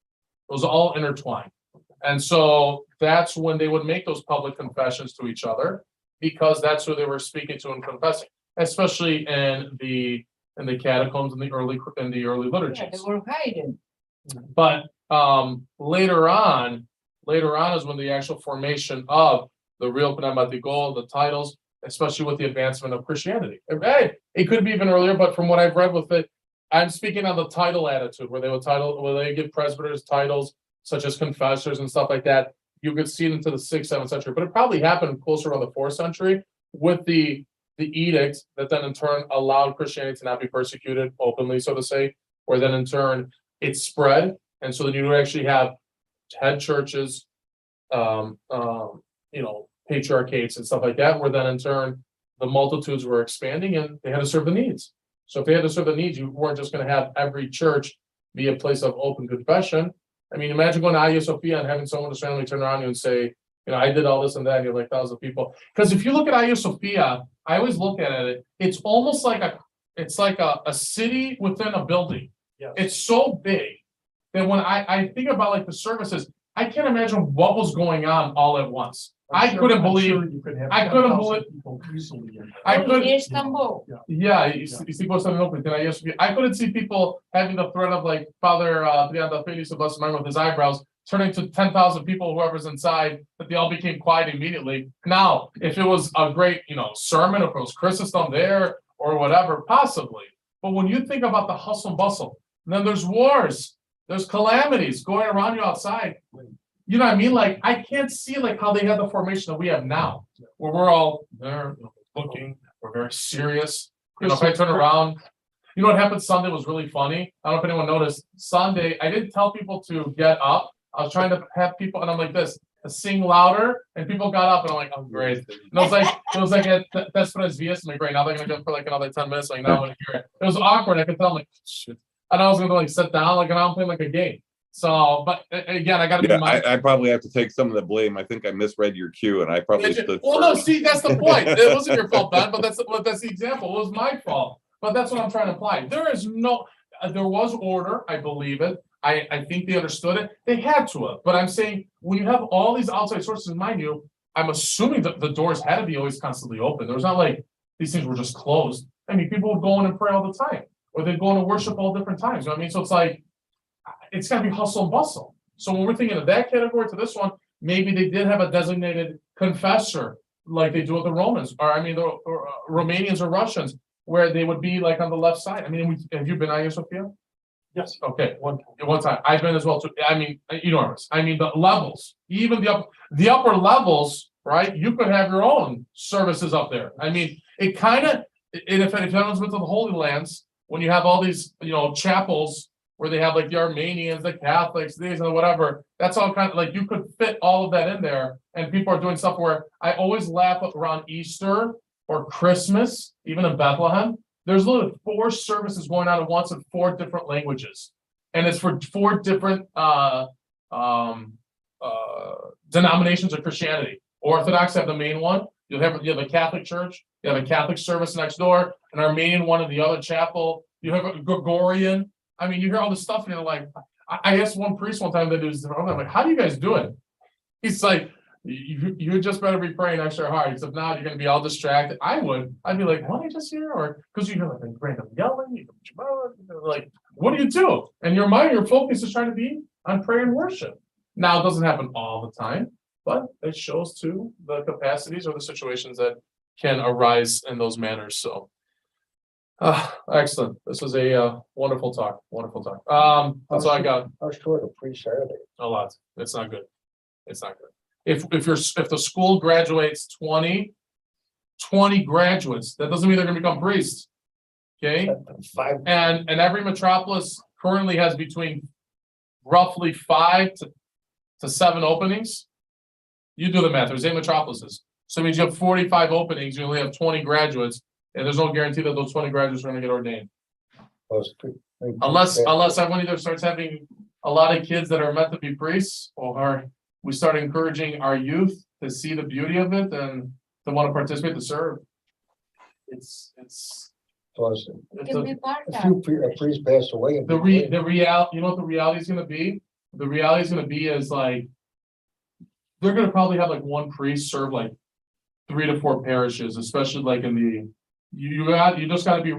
It was all intertwined. And so that's when they would make those public confessions to each other, because that's who they were speaking to and confessing, especially in the catacombs in the early Yeah, liturgies. they were hiding. But later on is when the actual formation of the real pneumatico, the titles, especially with the advancement of Christianity. Hey, it could be even earlier, but from what I've read with it, I'm speaking on the title attitude, where they give presbyters titles such as confessors and stuff like that. You could see it into the 6th, 7th century, but it probably happened closer around the 4th century with the edict that then in turn allowed Christianity to not be persecuted openly, so to say, where then in turn it spread. And so then you actually have head churches, patriarchates and stuff like that, where then in turn the multitudes were expanding and they had to serve the needs. So if they had to serve the needs, you weren't just going to have every church be a place of open confession. I mean, imagine going to Hagia Sophia and having someone just randomly turn around you and say, I did all this and that, and you're like thousands of people. Because if you look at Hagia Sophia, I always look at it, it's almost like a city within a building. Yes. It's so big that when I think about like the services, I can't imagine what was going on all at once. I couldn't believe. You could have I couldn't 10,000 believe- people easily in. I Oh, couldn't. in Istanbul. Yeah, you see what's open. I couldn't see people having the threat of like Father Trianda Felix of us with his eyebrows turning to 10,000 people, whoever's inside, that they all became quiet immediately. Now, if it was a great, sermon, if it was Chrysostom there or whatever, possibly. But when you think about the hustle and bustle, then there's wars, there's calamities going around you outside. You know what I mean? Like, I can't see like how they have the formation that we have now, where we're all there, looking, we're very serious. You know, if I turn around, you know what happened Sunday was really funny. I don't know if anyone noticed. Sunday, I didn't tell people to get up. I was trying to have people, and I'm like this, to sing louder, and people got up, and I'm like, oh, great. And it was like at Desperate Vias, I'm like, great, now they're gonna go for like another 10 minutes, like now I want to hear it. It was awkward, I could tell, I'm like, shit. And I was gonna like sit down, like, and I'm playing like a game. So, but again, I gotta be Yeah, mindful. I probably have to take some of the blame. I think I misread your cue and I probably stood Well, no, first. see, that's the point. It wasn't your fault, Ben, but that's the example. It was my fault. But that's what I'm trying to apply. There was order, I believe it. I think they understood it. They had to have. But I'm saying, when you have all these outside sources, mind you, I'm assuming that the doors had to be always constantly open. There was not like these things were just closed. I mean, people would go in and pray all the time, or they'd go in and worship all different times. You know what I mean? So it's like, it's gotta be hustle and bustle. So when we're thinking of that category to this one, maybe they did have a designated confessor, like they do with the Romans, or I mean, the Romanians or Russians, where they would be like on the left side. I mean, have you been Hagia Sophia? Yes. Okay, one time. I've been as well too. I mean, enormous. I mean, the levels, even the upper levels, right? You could have your own services up there. I mean, it kind of, if anyone's been to the Holy Lands, when you have all these, chapels where they have like the Armenians, the Catholics, these and whatever, that's all kind of like, you could fit all of that in there. And people are doing stuff where I always laugh around Easter or Christmas, even in Bethlehem. There's literally 4 services going on at once in 4 different languages. And it's for 4 different denominations of Christianity. Orthodox have the main one. You have a Catholic church, you have a Catholic service next door, an Armenian one in the other chapel, you have a Gregorian. I mean, you hear all this stuff and you're like, I asked one priest one time that was, I'm like, how do you guys do it? He's like, you just better be praying extra hard. Except now you're gonna be all distracted. I'd be like, what I just hear? Or because you hear like random yelling, like, what do you do? And your mind, your focus is trying to be on prayer and worship. Now it doesn't happen all the time, but it shows too the capacities or the situations that can arise in those manners. So excellent. This was a wonderful talk. That's all I got. How short a priest are they? A lot. It's not good. It's not good. If the school graduates 20 graduates, that doesn't mean they're gonna become priests. Okay, 5. and every metropolis currently has between roughly 5 to 7 openings. You do the math, there's 8 metropolises. So it means you have 45 openings, you only have 20 graduates, and there's no guarantee that those 20 graduates are gonna get ordained. Unless everyone either starts having a lot of kids that are meant to be priests, or we start encouraging our youth to see the beauty of it and to want to participate, to serve. It's Plus, Can be a part-time. priest passed away. the reality, you know what the reality is gonna be? The reality is gonna be is like, they're gonna probably have like one priest serve like 3 to 4 parishes, especially like in the, you just gotta be,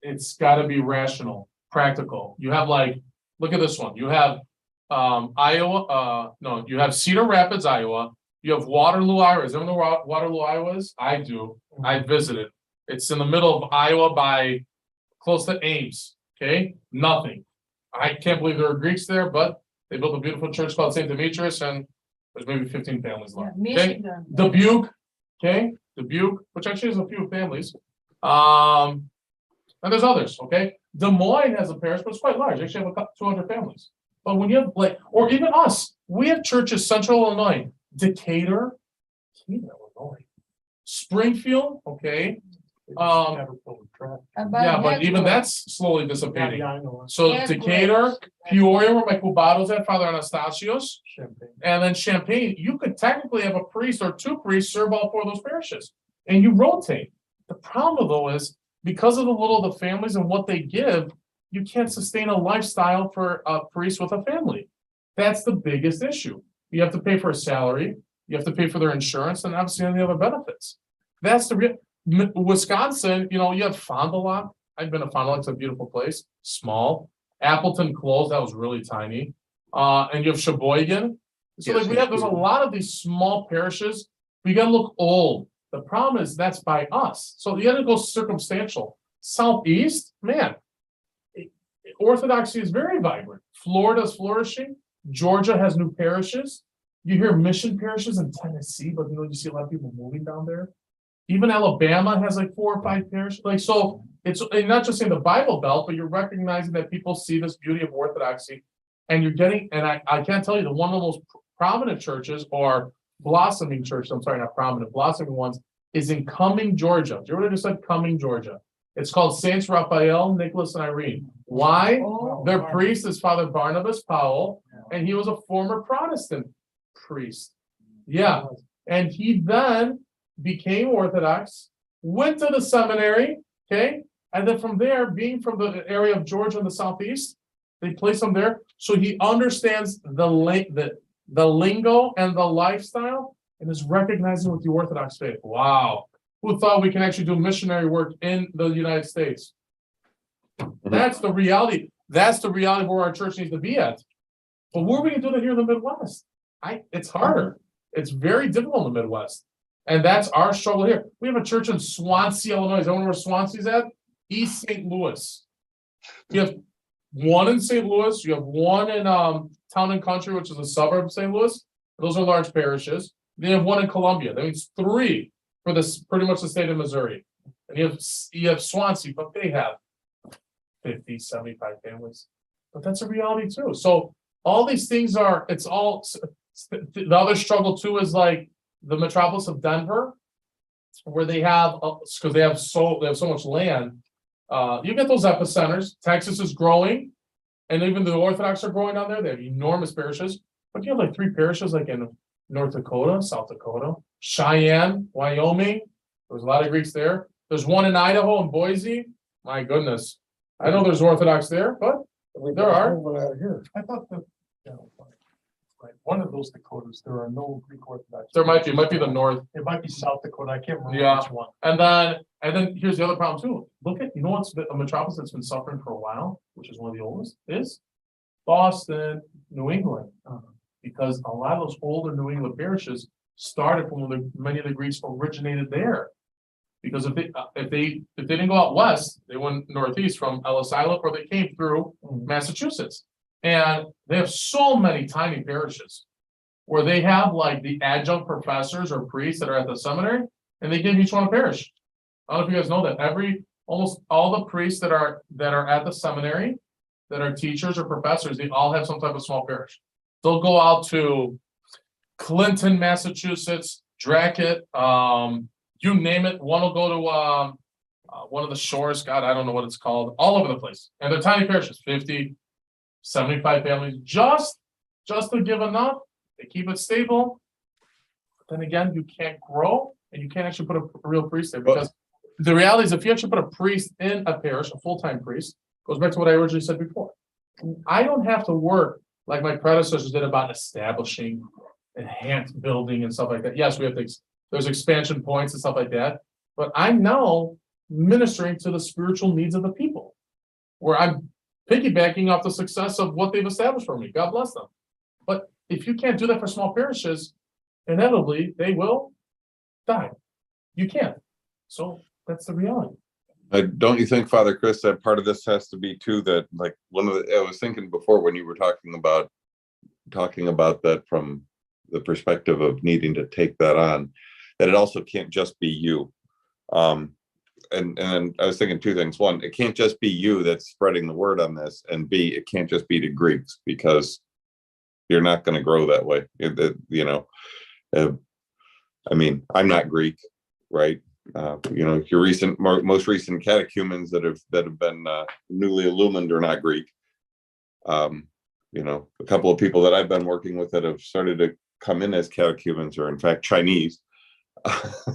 it's gotta be rational, practical. You have like, look at this one, you have Iowa, no, you have Cedar Rapids, Iowa, you have Waterloo, Iowa. Is everyone know where Waterloo, Iowa is? I do. I visited. It's in the middle of Iowa by close to Ames. Okay, nothing. I can't believe there are Greeks there, but they built a beautiful church called St. Demetrius, and there's maybe 15 families Yeah, left. Okay, Michigan. Dubuque, okay, Dubuque, which actually has a few families. And there's others, okay? Des Moines has a parish, but it's quite large. They actually have 200 families. But when you have like, or even us, we have churches, Central Illinois, Decatur, Illinois, Springfield, okay? Yeah, but even that's slowly dissipating. Yeah, I know. So Yes, Decatur, Peoria, where my Cubados at, Father Anastasios, Champagne. and then Champaign, you could technically have a priest or 2 priests serve all 4 of those parishes, and you rotate. The problem though is, because of the little of the families and what they give, you can't sustain a lifestyle for a priest with a family. That's the biggest issue. You have to pay for a salary, you have to pay for their insurance, and obviously any other benefits. That's the real. Wisconsin, you have Fond du Lac. I've been to Fond du Lac, it's a beautiful place, small. Appleton closed, that was really tiny. And you have Sheboygan. So like there's a lot of these small parishes. We gotta look old. The problem is that's by us. So you gotta go circumstantial. Southeast, man, Orthodoxy is very vibrant. Florida's flourishing. Georgia has new parishes. You hear mission parishes in Tennessee, but you see a lot of people moving down there. Even Alabama has like 4 or 5 parishes. Like, so it's and not just in the Bible Belt, but you're recognizing that people see this beauty of orthodoxy. And you're getting, and I can't tell you, the one of the most prominent churches or blossoming churches, I'm sorry, not prominent, blossoming ones, is in Cumming, Georgia. Do you hear what I just said? Cumming, Georgia. It's called Saints Raphael, Nicholas, and Irene. Why? Oh, Their priest is Father Barnabas Powell, and he was a former Protestant priest. Yeah, and he then became Orthodox, went to the seminary, okay, and then from there, being from the area of Georgia in the southeast, they place him there, so he understands the lingo and the lifestyle, and is recognizing with the Orthodox faith. Wow, who thought we can actually do missionary work in the United States? That's the reality. That's the reality of where our church needs to be at. But where are we gonna do that here in the Midwest? It's harder. It's very difficult in the Midwest. And that's our struggle here. We have a church in Swansea, Illinois. Is that where Swansea's at? East St. Louis. You have one in St. Louis. You have one in Town and Country, which is a suburb of St. Louis. Those are large parishes. Then you have one in Columbia. That means 3 for this pretty much the state of Missouri. And you have Swansea, but they have 50, 75 families. But that's a reality too. So all these things are, it's all, the other struggle too is like the metropolis of Denver, where they have, because they have so much land. You get those epicenters. Texas is growing, and even the Orthodox are growing down there. They have enormous parishes, but you have like 3 parishes, like in North Dakota, South Dakota, Cheyenne, Wyoming. There's a lot of Greeks there. There's one in Idaho and Boise. My goodness, I know there's Orthodox there, but there are. Out here. I thought that, right, one of those Dakotas, there are no Greek Orthodox. There might be the North. It might be South Dakota, I can't remember Yeah. which one. And then here's the other problem too. Look at, what's a metropolis that's been suffering for a while, which is one of the oldest, is Boston, New England. Because a lot of those older New England parishes started from many of the Greeks originated there. Because if they didn't go out west, they went northeast from Ellis Island, or they came through Massachusetts. And they have so many tiny parishes where they have like the adjunct professors or priests that are at the seminary, and they give each one a parish. I don't know if you guys know that almost all the priests that are at the seminary, that are teachers or professors, they all have some type of small parish. They'll go out to Clinton, Massachusetts, Dracut, you name it. One will go to one of the shores, God, I don't know what it's called, all over the place. And they're tiny parishes, 50, 75 families, just to give enough. They keep it stable. But then again, you can't grow, and you can't actually put a real priest there, because the reality is if you actually put a priest in a parish, a full-time priest, goes back to what I originally said before. I don't have to work like my predecessors did about establishing enhanced building and stuff like that. Yes, we have things, there's expansion points and stuff like that, but I'm now ministering to the spiritual needs of the people, where I'm piggybacking off the success of what they've established for me. God bless them. But if you can't do that for small parishes, inevitably they will die. You can't. So that's the reality. Don't you think, Father Chris, that part of this has to be too, that like I was thinking before when you were talking about that from the perspective of needing to take that on, that it also can't just be you. And I was thinking 2 things. 1, it can't just be you that's spreading the word on this, and B, it can't just be to Greeks, because you're not going to grow that way. I mean, I'm not Greek, right? Your most recent catechumens that have been newly illumined are not Greek. A couple of people that I've been working with that have started to come in as catechumens are in fact Chinese.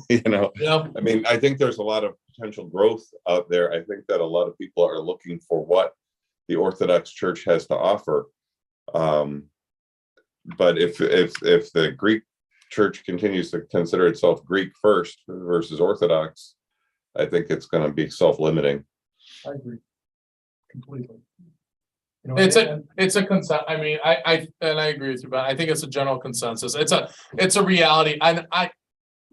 Yeah. I mean, I think there's a lot of potential growth out there. I think that a lot of people are looking for what the Orthodox Church has to offer. But if the Greek Church continues to consider itself Greek first versus Orthodox, I think it's going to be self-limiting. I agree completely. It's a consensus. I mean, I agree with you, but I think it's a general consensus. It's a reality. And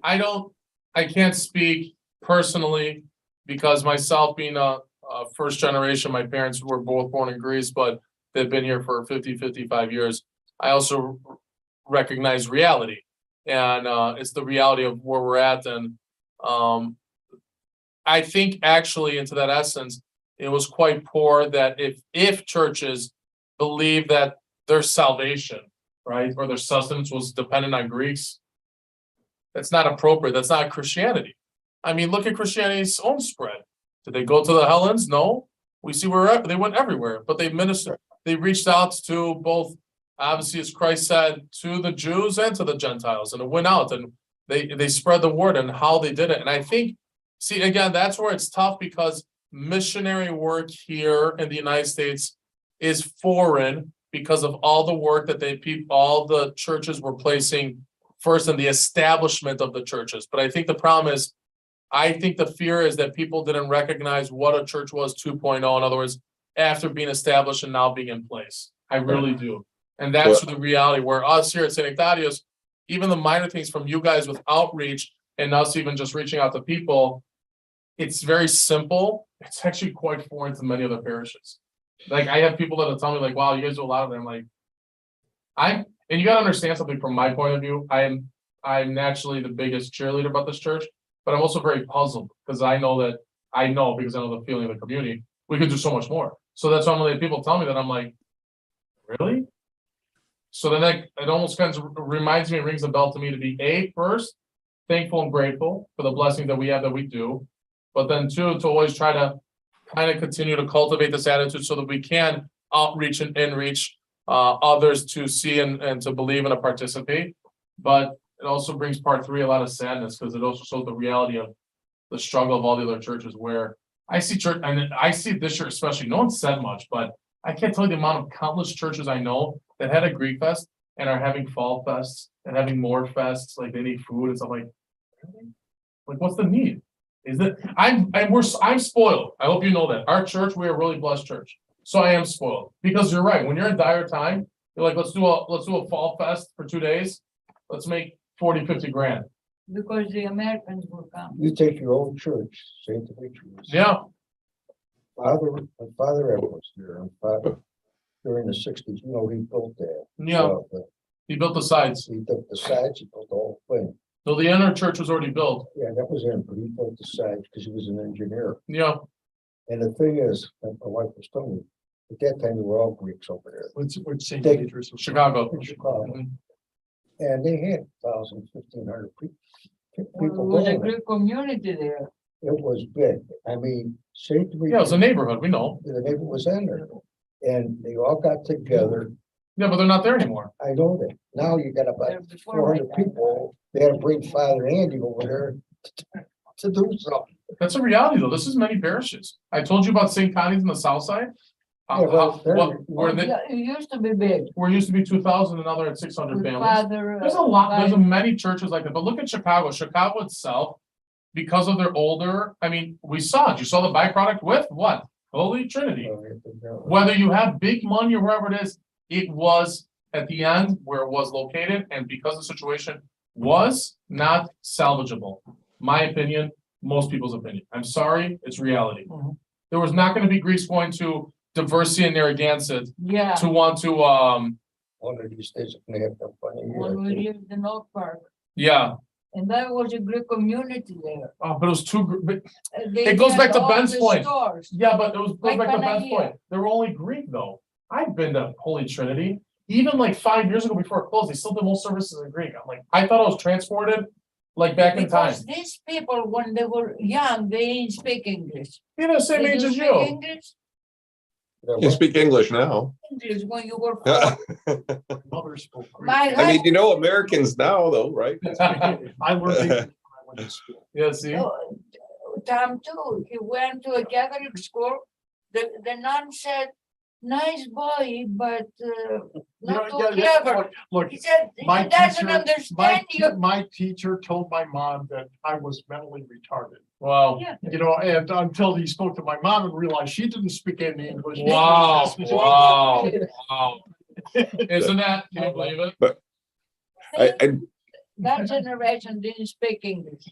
I can't speak personally, because myself being a first generation, my parents were both born in Greece, but they've been here for 50, 55 years. I also recognize reality. And it's the reality of where we're at. And I think actually into that essence, it was quite poor that if churches believe that their salvation, right, or their sustenance was dependent on Greeks, that's not appropriate. That's not Christianity. I mean, look at Christianity's own spread. Did they go to the Hellenes? No. We see where they went everywhere, but they ministered. They reached out to both, obviously, as Christ said, to the Jews and to the Gentiles, and it went out, and they spread the word and how they did it. And I think, see, again, that's where it's tough because missionary work here in the United States is foreign because of all the work that all the churches were placing first in the establishment of the churches. But I think the problem is, I think the fear is that people didn't recognize what a church was 2.0. In other words, after being established and now being in place. I really do. And that's the reality where us here at St. Thaddeus, even the minor things from you guys with outreach and us even just reaching out to people, it's very simple. It's actually quite foreign to many other parishes. Like I have people that'll tell me like, wow, you guys do a lot of them. Like and you gotta understand something from my point of view. I'm naturally the biggest cheerleader about this church, but I'm also very puzzled because I know because I know the feeling of the community, we could do so much more. So that's why when people tell me that, I'm like, really? So then it almost kind of reminds me, it rings a bell to me to be first, thankful and grateful for the blessings that we have that we do. But then two, to always try to kind of continue to cultivate this attitude so that we can outreach and enrich others to see and to believe and to participate. But it also brings part three a lot of sadness because it also shows the reality of the struggle of all the other churches where I see church, and I see this year especially, no one said much, but I can't tell you the amount of countless churches I know that had a Greek fest and are having fall fests and having more fests, like they need food and stuff like, really? Like what's the need? Is that I'm spoiled. I hope you know that. Our church, we are a really blessed church. So I am spoiled. Because you're right, when you're in dire time, you're like, let's do a fall fest for 2 days. Let's make 40, 50 grand. Because the Americans will come. You take your old church, St. Demetrius. Yeah. Father Ed was here, and during the 60s, he built that. Yeah. He built the sides. He built the sides, he built the whole thing. So the inner church was already built. Yeah, that was him, but he built the sides because he was an engineer. Yeah. And the thing is, and my wife was telling me, at that time, they were all Greeks over there. Which St. They- Peter's was- Chicago. In Chicago. Mhm. And they had 1,000, 1,500 people. There People was a going. great community there. It was big. I mean, St. Yeah, it was a Demetrius, neighborhood, we know. the neighbor was in there. And they all got together. Yeah, but they're not there anymore. I know that. Now you got There about before my 400 time. people. They had to bring Father Andy over there to do something. That's a reality though. This is many parishes. I told you about St. Connie's in the south side. Yeah, well, Where Yeah, it used to be big. it used to be 2,000 and now they're at 600 With families. Father, There's a lot, there's Father- many churches like that, but look at Chicago. Chicago itself, because of their older, I mean, you saw the byproduct with what? Holy Trinity. Whether you have big money or wherever it is, it was at the end where it was located, and because the situation was not salvageable. My opinion, most people's opinion. I'm sorry, it's reality. Mhm. There was not gonna be Greeks going to diversity and Narragansett Yeah, to want to, One of these days, they have to funny. when we lived in Oak Park, yeah, and that was a great community there. but it was but They It goes had back to all Ben's the point. stores. Yeah, but it goes Why back to can't I Ben's hear? point. They were only Greek though. I've been to Holy Trinity. Even like 5 years ago before it closed, they still did most services in Greek. I'm like, I thought I was transported like back in time. Because these people, when they were young, they didn't speak English. You know, same Did age you as speak you. English? You speak English now. English when you were I four. Mother spoke Greek. My mean, husband, you know Americans now though, right? I learned English when I went to school. Yeah, see? Tom too, he went to a Catholic school. The nun said, nice boy, but not too Yeah, clever. Look, He said, he my doesn't teacher, understand you. my teacher told my mom that I was mentally retarded. Wow. Yeah. And until he spoke to my mom and realized she didn't speak any English. Wow, wow, wow. Isn't that, can you believe it? I, That generation didn't speak English.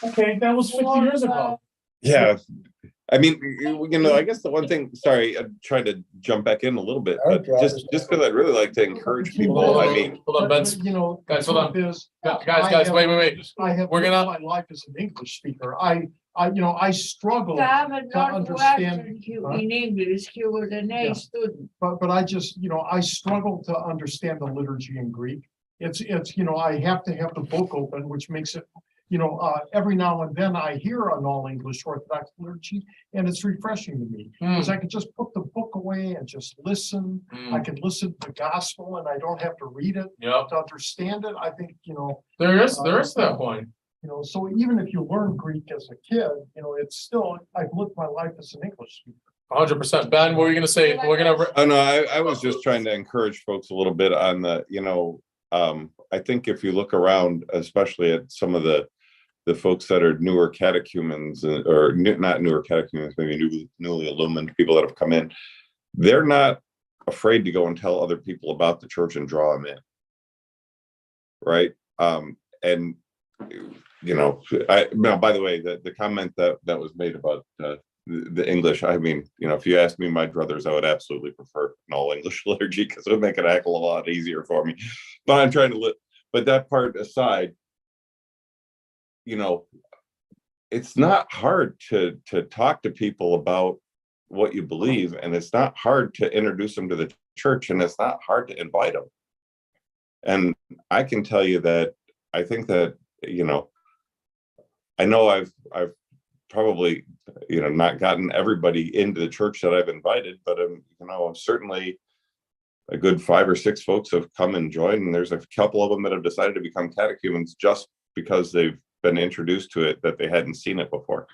Okay, that was 50 years ago. yeah, I mean, I guess the one thing, sorry, I'm trying to jump back in a little bit, Our but job just is- because I'd really like to encourage people, I mean, Hold on, Ben's, You know, guys, the hold on. truth is, guys, wait. I have We're lived gonna- my life as an English speaker. I struggle, Sam had to not understand, watched huh? in English, he was an Yeah. A student. but I just, I struggle to understand the liturgy in Greek. It's, I have to have the book open, which makes it, every now and then I hear an all English Orthodox liturgy, and it's refreshing to me. Because I can just put the book away and just listen. I can listen to the gospel and I don't have to read it Yep, to understand it. I think, there is that point. so even if you learn Greek as a kid, it's still, I've lived my life as an English speaker. 100%. Ben, what were you gonna say? We're gonna, oh no, I was just trying to encourage folks a little bit on the, I think if you look around, especially at some of the folks that are newer catechumens not newer catechumens, maybe newly illumined people that have come in, they're not afraid to go and tell other people about the church and draw them in. Right. And by the way, the comment that was made about the English, I mean, if you ask me, my druthers, I would absolutely prefer an all English liturgy because it would make it a heck of a lot easier for me. But I'm trying to but that part aside, it's not hard to talk to people about what you believe, and it's not hard to introduce them to the church, and it's not hard to invite them. And I can tell you that I think that, I know I've probably, not gotten everybody into the church that I've invited, but I'm certainly a good 5 or 6 folks have come and joined, and there's a couple of them that have decided to become catechumens just because they've been introduced to it, that they hadn't seen it before.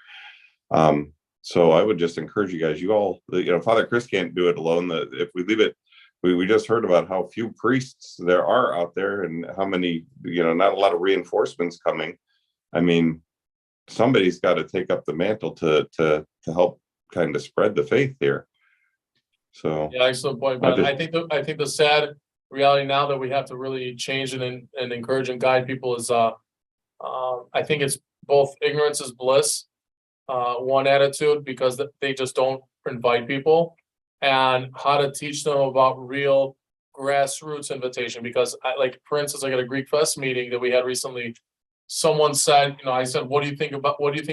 So I would just encourage you guys, you all, Father Chris can't do it alone. If we leave it, we just heard about how few priests there are out there and how many, not a lot of reinforcements coming. I mean, somebody's got to take up the mantle to help kind of spread the faith here. So yeah, excellent point, Ben. I think the sad reality now that we have to really change and encourage and guide people is, I think it's both ignorance is bliss, one attitude, because they just don't invite people, and how to teach them about real grassroots invitation. Because for instance, I got a Greek Fest meeting that we had recently. Someone said, I said, what do you think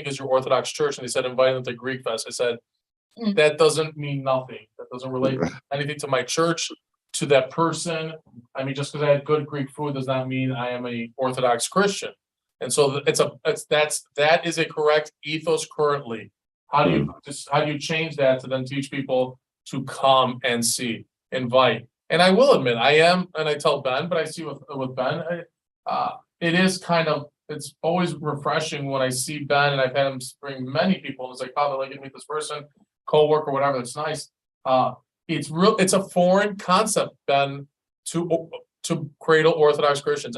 is your Orthodox church? And they said, invite them to Greek Fest. I said, that doesn't mean nothing. That doesn't relate anything to my church, to that person. I mean, just because I had good Greek food does not mean I am a Orthodox Christian. And so that is a correct ethos currently. How do you change that to then teach people to come and see, invite? And I will admit, I am, and I tell Ben, but I see with Ben, it is kind of, it's always refreshing when I see Ben, and I've had him bring many people. And it's like, oh, they're like to meet this person, co-worker, whatever. That's nice. It's a foreign concept, Ben, to cradle Orthodox Christians.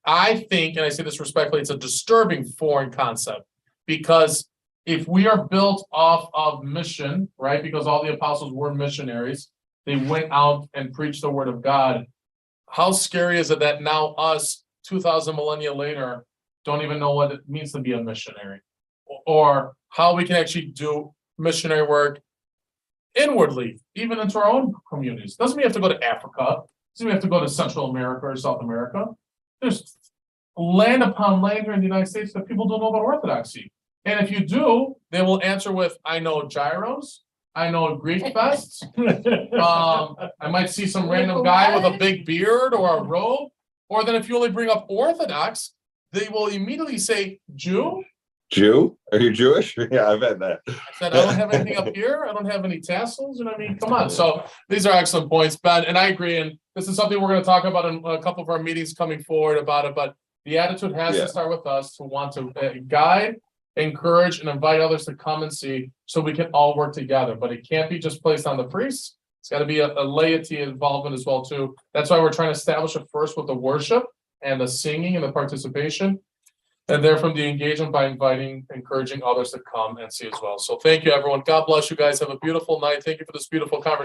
I think, and I say this respectfully, it's a disturbing foreign concept, because if we are built off of mission, right? Because all the apostles were missionaries, they went out and preached the word of God. How scary is it that now us, 2000 millennia later, don't even know what it means to be a missionary, or how we can actually do missionary work inwardly, even into our own communities? Doesn't mean you have to go to Africa. Doesn't mean you have to go to Central America or South America. There's land upon land here in the United States that people don't know about Orthodoxy. And if you do, they will answer with, I know gyros, I know Greek fests. I might see some random guy with a big beard or a robe. Or then if you only bring up Orthodox, they will immediately say, Jew? Jew? Are you Jewish? Yeah, I've had that. I said, I don't have anything up here. I don't have any tassels. And I mean, come on. So these are excellent points, Ben. And I agree. And this is something we're going to talk about in a couple of our meetings coming forward about it. But the attitude has to start with us, to want to guide, encourage, and invite others to come and see, so we can all work together. But it can't be just placed on the priests. It's got to be a laity involvement as well, too. That's why we're trying to establish it first with the worship and the singing and the participation. And there from the engagement by inviting, encouraging others to come and see as well. So thank you, everyone. God bless you guys. Have a beautiful night. Thank you for this beautiful conversation.